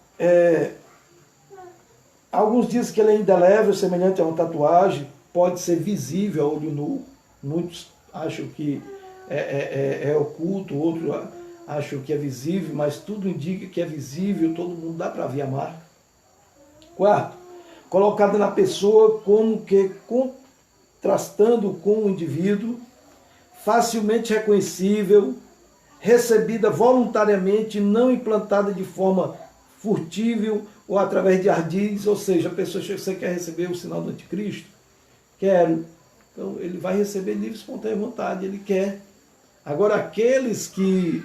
alguns dizem que ele é indelével, semelhante a uma tatuagem, pode ser visível a olho nu. Muitos acham que é oculto, outros acham que é visível, mas tudo indica que é visível, todo mundo dá para ver a marca. Quarto, colocada na pessoa como que contrastando com o indivíduo, facilmente reconhecível, recebida voluntariamente, não implantada de forma furtível ou através de ardis, ou seja, a pessoa, você quer receber o sinal do anticristo? Quero. Então ele vai receber livre, espontânea vontade, ele quer. Agora aqueles que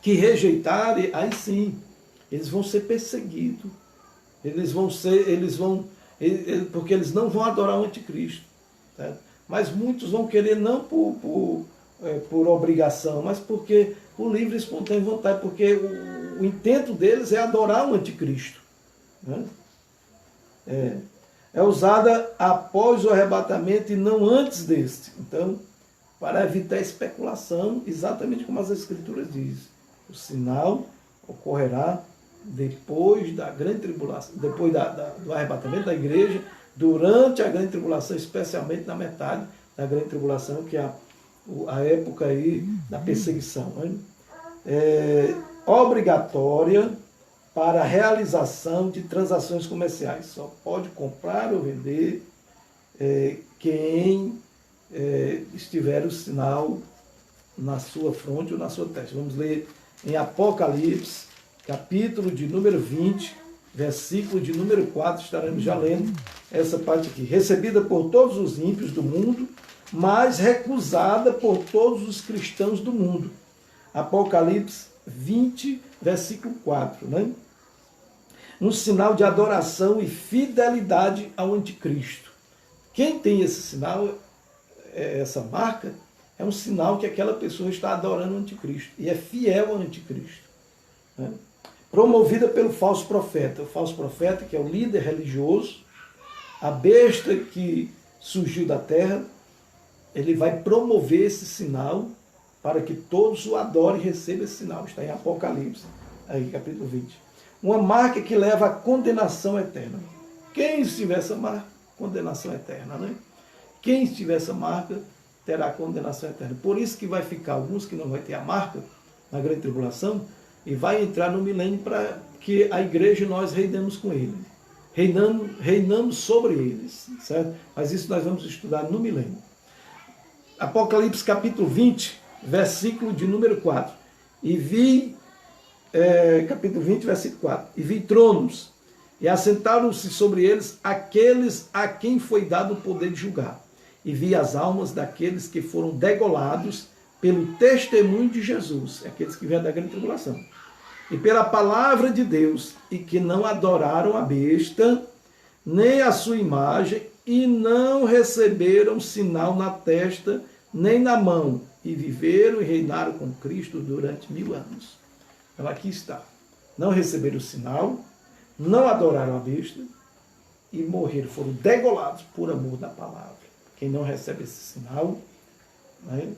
rejeitarem, aí sim, eles vão ser perseguidos. Porque eles não vão adorar o anticristo. Certo? Mas muitos vão querer não por obrigação, mas porque por livre e espontânea vontade, porque o intento deles é adorar o anticristo. Né? É usada após o arrebatamento e não antes deste. Então, para evitar especulação, exatamente como as Escrituras dizem, o sinal ocorrerá depois da grande tribulação, depois do arrebatamento da igreja, durante a grande tribulação, especialmente na metade da grande tribulação, que é a época aí da perseguição. Né? Obrigatória para a realização de transações comerciais. Só pode comprar ou vender quem estiver o sinal na sua fronte ou na sua testa. Vamos ler em Apocalipse, capítulo de número 20, versículo de número 4, estaremos já lendo essa parte aqui. Recebida por todos os ímpios do mundo, mas recusada por todos os cristãos do mundo. Apocalipse 20, versículo 4, né? Um sinal de adoração e fidelidade ao anticristo. Quem tem esse sinal, essa marca, é um sinal que aquela pessoa está adorando o anticristo e é fiel ao anticristo, né? Promovida pelo falso profeta. O falso profeta, que é o líder religioso, a besta que surgiu da terra, ele vai promover esse sinal para que todos o adorem e recebam esse sinal. Está em Apocalipse, aí, capítulo 20. Uma marca que leva à condenação eterna. Quem estiver essa marca, condenação eterna, né? Quem estiver essa marca, terá condenação eterna. Por isso que vai ficar alguns que não vai ter a marca na grande tribulação e vai entrar no milênio para que a igreja nós reinamos com ele. Reinamos sobre eles, certo? Mas isso nós vamos estudar no milênio. Apocalipse capítulo 20, versículo de número 4. E vi, capítulo 20, versículo 4. E vi tronos, e assentaram-se sobre eles aqueles a quem foi dado o poder de julgar. E vi as almas daqueles que foram degolados pelo testemunho de Jesus, aqueles que vieram da grande tribulação, e pela palavra de Deus, e que não adoraram a besta, nem a sua imagem, e não receberam sinal na testa, nem na mão, e viveram e reinaram com Cristo durante 1000 anos. Então aqui está. Não receberam o sinal, não adoraram a besta, e morreram, foram degolados por amor da palavra. Quem não recebe esse sinal, né,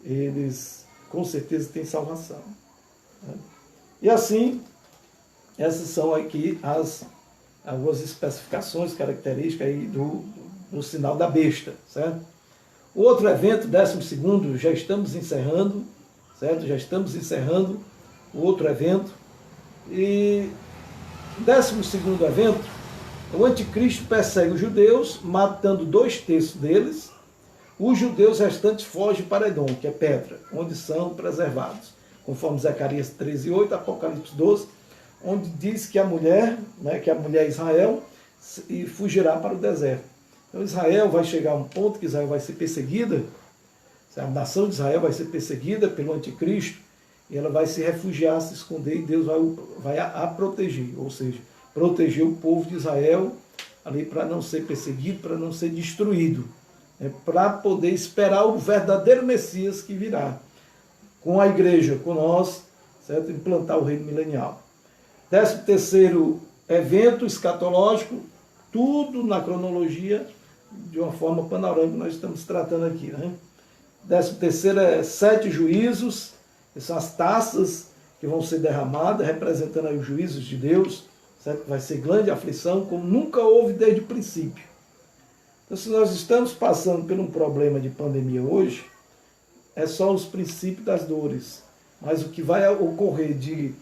eles com certeza têm salvação, né? E assim, essas são aqui algumas especificações, características aí do sinal da besta, certo? O outro evento, 12º, já estamos encerrando, certo? Já estamos encerrando o outro evento. E 12º evento, o anticristo persegue os judeus, matando 2/3 deles. Os judeus restantes fogem para Edom, que é Petra, onde são preservados, conforme Zacarias 13:8, Apocalipse 12, onde diz que a mulher, né, que a mulher Israel, fugirá para o deserto. Então Israel vai chegar a um ponto que Israel vai ser perseguida, a nação de Israel vai ser perseguida pelo anticristo, e ela vai se refugiar, se esconder, e Deus vai a proteger, ou seja, proteger o povo de Israel ali para não ser perseguido, para não ser destruído, para poder esperar o verdadeiro Messias que virá, com a igreja, com nós, certo? Implantar o reino milenial. 13º evento escatológico, tudo na cronologia, de uma forma panorâmica, nós estamos tratando aqui, né? 13º é 7 juízos, que são as taças que vão ser derramadas, representando aí os juízos de Deus, certo? Vai ser grande aflição, como nunca houve desde o princípio. Então, se nós estamos passando por um problema de pandemia hoje, é só os princípios das dores. Mas o que vai ocorrer de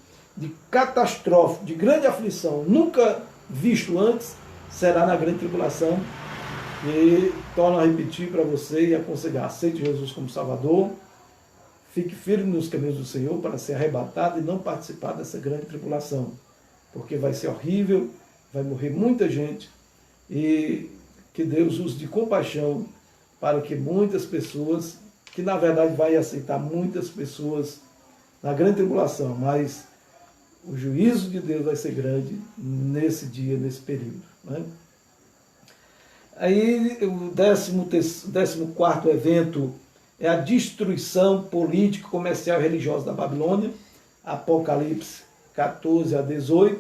catastrófico, de grande aflição, nunca visto antes, será na grande tribulação. E torno a repetir para você e aconselhar: aceite Jesus como Salvador, fique firme nos caminhos do Senhor para ser arrebatado e não participar dessa grande tribulação, porque vai ser horrível, vai morrer muita gente, e que Deus use de compaixão para que muitas pessoas, que na verdade vai aceitar muitas pessoas na grande tribulação, mas o juízo de Deus vai ser grande nesse dia, nesse período, né? Aí o 14º evento é a destruição política, comercial e religiosa da Babilônia, Apocalipse 14-18,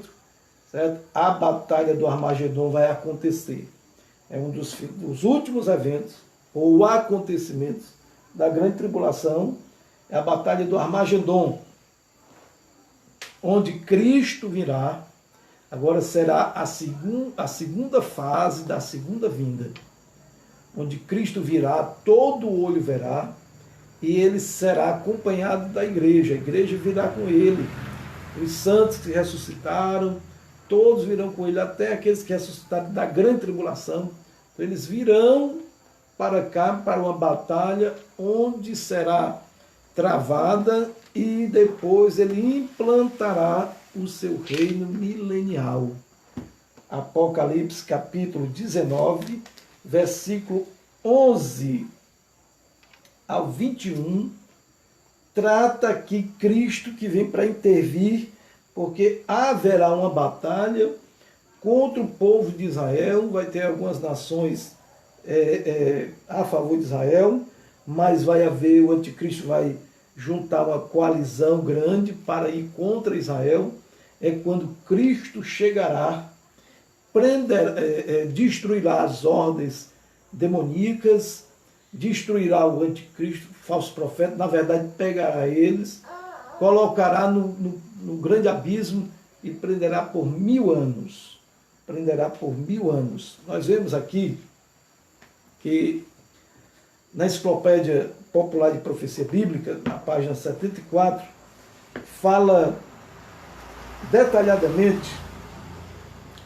certo? A batalha do Armagedon vai acontecer. É um dos últimos eventos, ou acontecimentos da grande tribulação, é a batalha do Armagedon, onde Cristo virá. Agora será a segunda fase da segunda vinda, onde Cristo virá, todo olho verá, e ele será acompanhado da igreja. A igreja virá com ele. Os santos que ressuscitaram, todos virão com ele, até aqueles que ressuscitaram da grande tribulação. Então, eles virão para cá, para uma batalha onde será travada e depois ele implantará o seu reino milenial. Apocalipse capítulo 19, versículo 11 ao 21, trata aqui Cristo que vem para intervir, porque haverá uma batalha contra o povo de Israel, vai ter algumas nações a favor de Israel, mas vai haver, o anticristo vai juntar uma coalizão grande para ir contra Israel. É quando Cristo chegará, destruirá as ordens demoníacas, destruirá o anticristo, o falso profeta, na verdade pegará eles, colocará no grande abismo e prenderá por 1000 anos. Prenderá por 1000 anos. Nós vemos aqui que na Enciclopédia Popular de Profecia Bíblica, na página 74, fala detalhadamente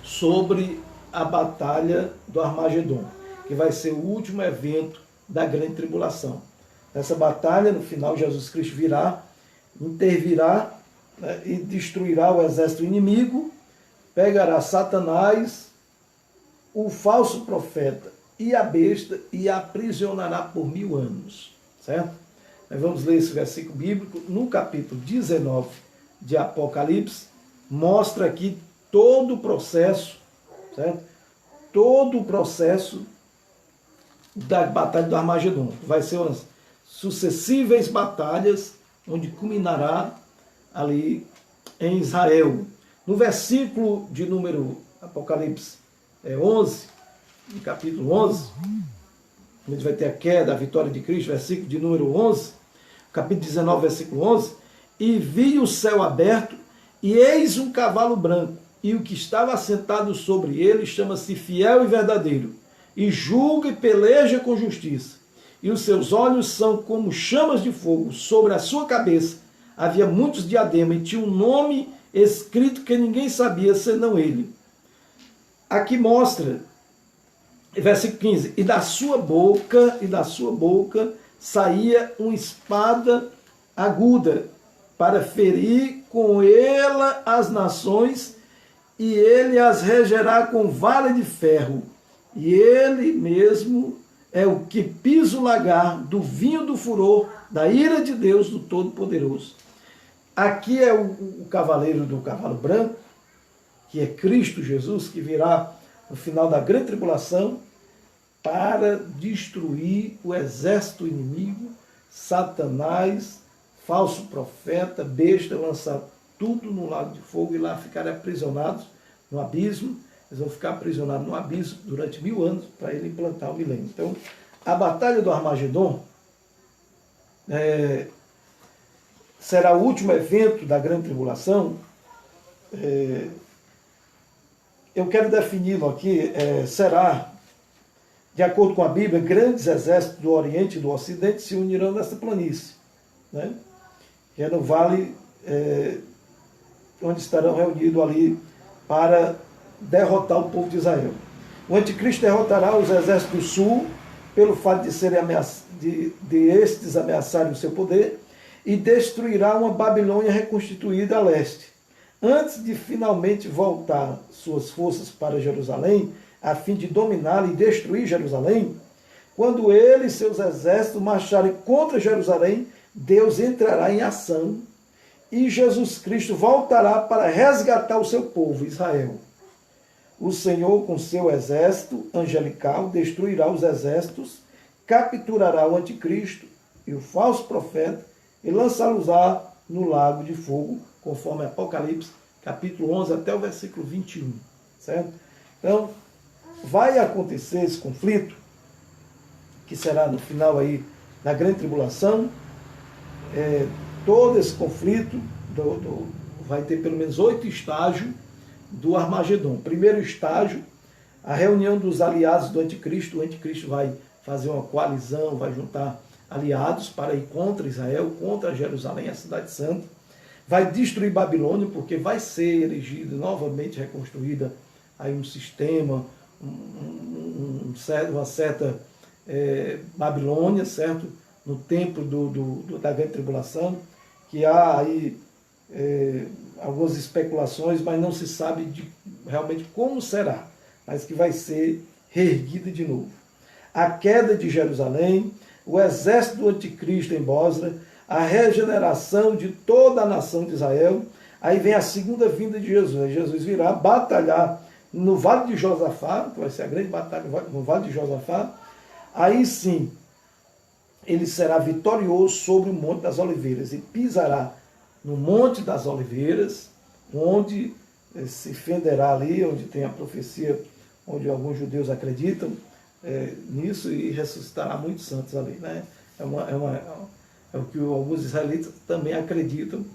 sobre a batalha do Armagedon, que vai ser o último evento da grande tribulação. Nessa batalha, no final, Jesus Cristo virá, intervirá, né, e destruirá o exército inimigo, pegará Satanás, o falso profeta e a besta e aprisionará por 1000 anos. Certo? Nós vamos ler esse versículo bíblico no capítulo 19 de Apocalipse. Mostra aqui todo o processo, certo? Todo o processo da batalha do Armagedon. Vai ser umas sucessivas batalhas, onde culminará ali em Israel. No versículo de número Apocalipse 11, no capítulo 11, onde vai ter a queda, a vitória de Cristo, versículo de número 11, capítulo 19, versículo 11, e vi o céu aberto, e eis um cavalo branco, e o que estava assentado sobre ele chama-se Fiel e Verdadeiro, e julga e peleja com justiça, e os seus olhos são como chamas de fogo, sobre a sua cabeça havia muitos diademas, e tinha um nome escrito que ninguém sabia senão ele. Aqui mostra, versículo 15, e da sua boca saía uma espada aguda, para ferir com ela as nações, e ele as regerá com vara de ferro, e ele mesmo é o que pisa o lagar do vinho do furor, da ira de Deus, do Todo-Poderoso. Aqui é o cavaleiro do cavalo branco, que é Cristo Jesus, que virá no final da grande tribulação para destruir o exército inimigo, Satanás, falso profeta, besta, lançar tudo no lago de fogo e lá ficarem aprisionados no abismo. Eles vão ficar aprisionados no abismo durante 1000 anos para ele implantar o milênio. Então, a batalha do Armagedon será o último evento da grande tribulação. Eu quero defini-lo aqui, será, de acordo com a Bíblia, grandes exércitos do Oriente e do Ocidente se unirão nessa planície, né? Que é no vale onde estarão reunidos ali para derrotar o povo de Israel. O anticristo derrotará os exércitos do sul, pelo fato de serem de estes ameaçarem o seu poder, e destruirá uma Babilônia reconstituída a leste, antes de finalmente voltar suas forças para Jerusalém, a fim de dominá-la e destruir Jerusalém. Quando ele e seus exércitos marcharem contra Jerusalém, Deus entrará em ação e Jesus Cristo voltará para resgatar o seu povo, Israel. O Senhor, com seu exército angelical, destruirá os exércitos, capturará o anticristo e o falso profeta e lançá-los-á no lago de fogo, conforme Apocalipse, capítulo 11, até o versículo 21. Certo? Então, vai acontecer esse conflito, que será no final aí da grande tribulação. Todo esse conflito vai ter pelo menos 8 estágios do Armagedon. Primeiro estágio, a reunião dos aliados do anticristo. O anticristo vai fazer uma coalizão, vai juntar aliados para ir contra Israel, contra Jerusalém, a cidade santa. Vai destruir Babilônia, porque vai ser erigida, novamente reconstruída aí um sistema, uma certa Babilônia, certo? No tempo da grande tribulação, que há aí algumas especulações, mas não se sabe realmente como será, mas que vai ser reerguida de novo. A queda de Jerusalém, o exército do anticristo em Bosra, a regeneração de toda a nação de Israel. Aí vem a segunda vinda de Jesus. Jesus virá batalhar no Vale de Josafá, que vai ser a grande batalha no Vale de Josafá. Aí sim, ele será vitorioso sobre o Monte das Oliveiras e pisará no Monte das Oliveiras, onde se fenderá ali, onde tem a profecia, onde alguns judeus acreditam nisso, e ressuscitará muitos santos ali, né? É o que alguns israelitas também acreditam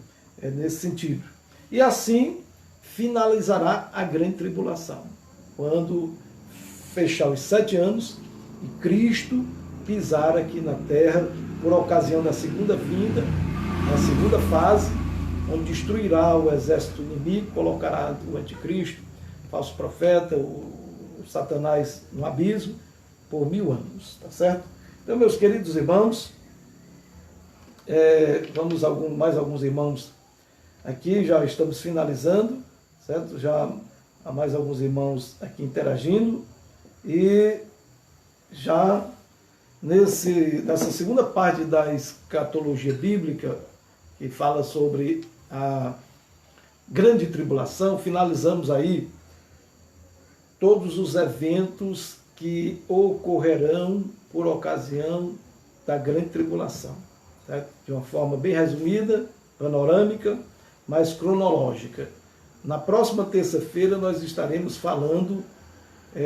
nesse sentido. E assim finalizará a grande tribulação, quando fechar os 7 anos e Cristo pisar aqui na terra por ocasião da segunda vinda, na segunda fase, onde destruirá o exército inimigo, colocará o anticristo, o falso profeta, o Satanás no abismo, por 1000 anos, tá certo? Então, meus queridos irmãos, vamos mais alguns irmãos aqui, já estamos finalizando, certo? Já há mais alguns irmãos aqui interagindo, e já nessa segunda parte da escatologia bíblica, que fala sobre a grande tribulação, finalizamos aí todos os eventos que ocorrerão por ocasião da grande tribulação, certo? De uma forma bem resumida, panorâmica, mas cronológica. Na próxima terça-feira nós estaremos falando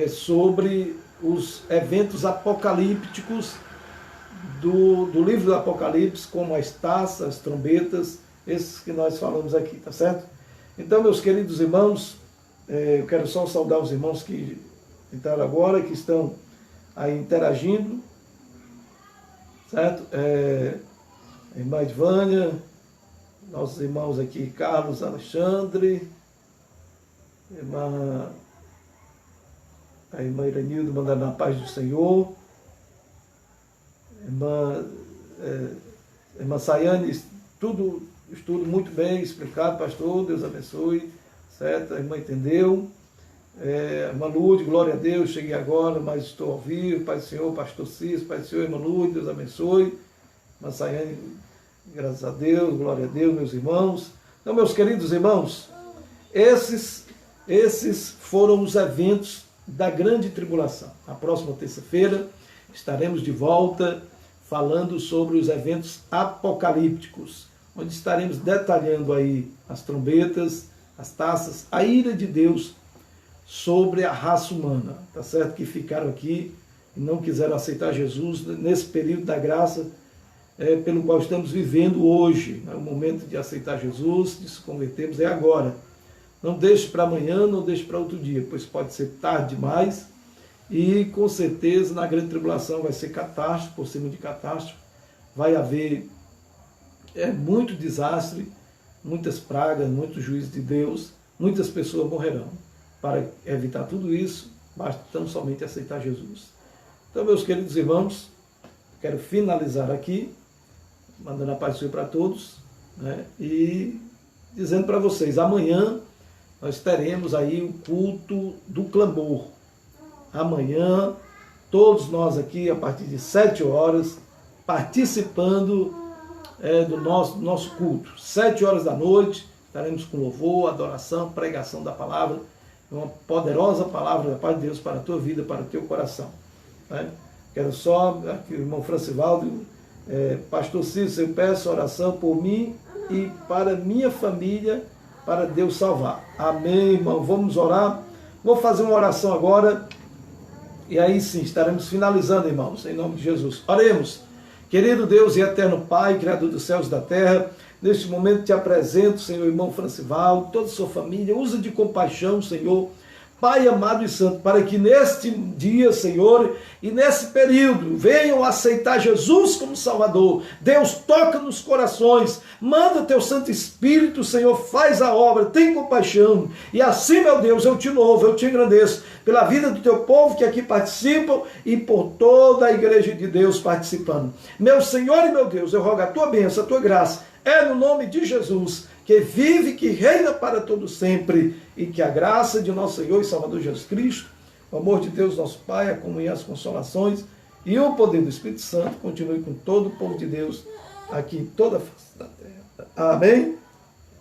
sobre os eventos apocalípticos do livro do Apocalipse, como as taças, as trombetas, esses que nós falamos aqui, tá certo? Então, meus queridos irmãos, eu quero só saudar os irmãos que entraram agora, que estão aí interagindo, certo? A irmã Edvânia, nossos irmãos aqui, Carlos, Alexandre, a irmã Iranildo mandando a paz do Senhor, irmã Sayane, tudo muito bem explicado, pastor, Deus abençoe, certo? A irmã entendeu. Irmã Lúde, glória a Deus, cheguei agora, mas estou ao vivo, Pai do Senhor, pastor Cícero, Pai do Senhor, irmã Lúde, Deus abençoe. Irmã Sayane, graças a Deus, glória a Deus, meus irmãos. Então, meus queridos irmãos, esses foram os eventos da grande tribulação. Na próxima terça-feira estaremos de volta falando sobre os eventos apocalípticos, onde estaremos detalhando aí as trombetas, as taças, a ira de Deus sobre a raça humana, tá certo? Que ficaram aqui e não quiseram aceitar Jesus nesse período da graça pelo qual estamos vivendo hoje. É o momento de aceitar Jesus, de se convertermos, é agora. Não deixe para amanhã, não deixe para outro dia, pois pode ser tarde demais, e com certeza na grande tribulação vai ser catástrofe, por cima de catástrofe, vai haver muito desastre, muitas pragas, muito juízo de Deus, muitas pessoas morrerão. Para evitar tudo isso, basta tão somente aceitar Jesus. Então, meus queridos irmãos, quero finalizar aqui, mandando a paz do Senhor para todos, né, e dizendo para vocês, amanhã nós teremos aí o culto do clamor. Amanhã, todos nós aqui, a partir de 7 horas, participando do nosso culto. 7 horas da noite, estaremos com louvor, adoração, pregação da palavra, uma poderosa palavra da parte de Deus para a tua vida, para o teu coração. Né? Quero só, aqui o irmão Francivaldo, pastor Cícero, eu peço oração por mim e para minha família, para Deus salvar. Amém, irmão. Vamos orar. Vou fazer uma oração agora, e aí sim, estaremos finalizando, irmãos, em nome de Jesus. Oremos. Querido Deus e eterno Pai, Criador dos céus e da terra, neste momento te apresento, Senhor, irmão Francivaldo, toda a sua família, usa de compaixão, Senhor, Pai amado e santo, para que neste dia, Senhor, e nesse período, venham aceitar Jesus como Salvador. Deus, toca nos corações, manda teu Santo Espírito, Senhor, faz a obra, tem compaixão. E assim, meu Deus, eu te louvo, eu te engrandeço, pela vida do teu povo que aqui participam e por toda a igreja de Deus participando. Meu Senhor e meu Deus, eu rogo a tua bênção, a tua graça, é no nome de Jesus, que vive, que reina para todo sempre, e que a graça de nosso Senhor e Salvador Jesus Cristo, o amor de Deus nosso Pai, a comunhão, as consolações e o poder do Espírito Santo continue com todo o povo de Deus aqui em toda a face da terra. Amém?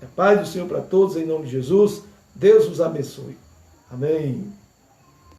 A paz do Senhor para todos, em nome de Jesus. Deus os abençoe. Amém.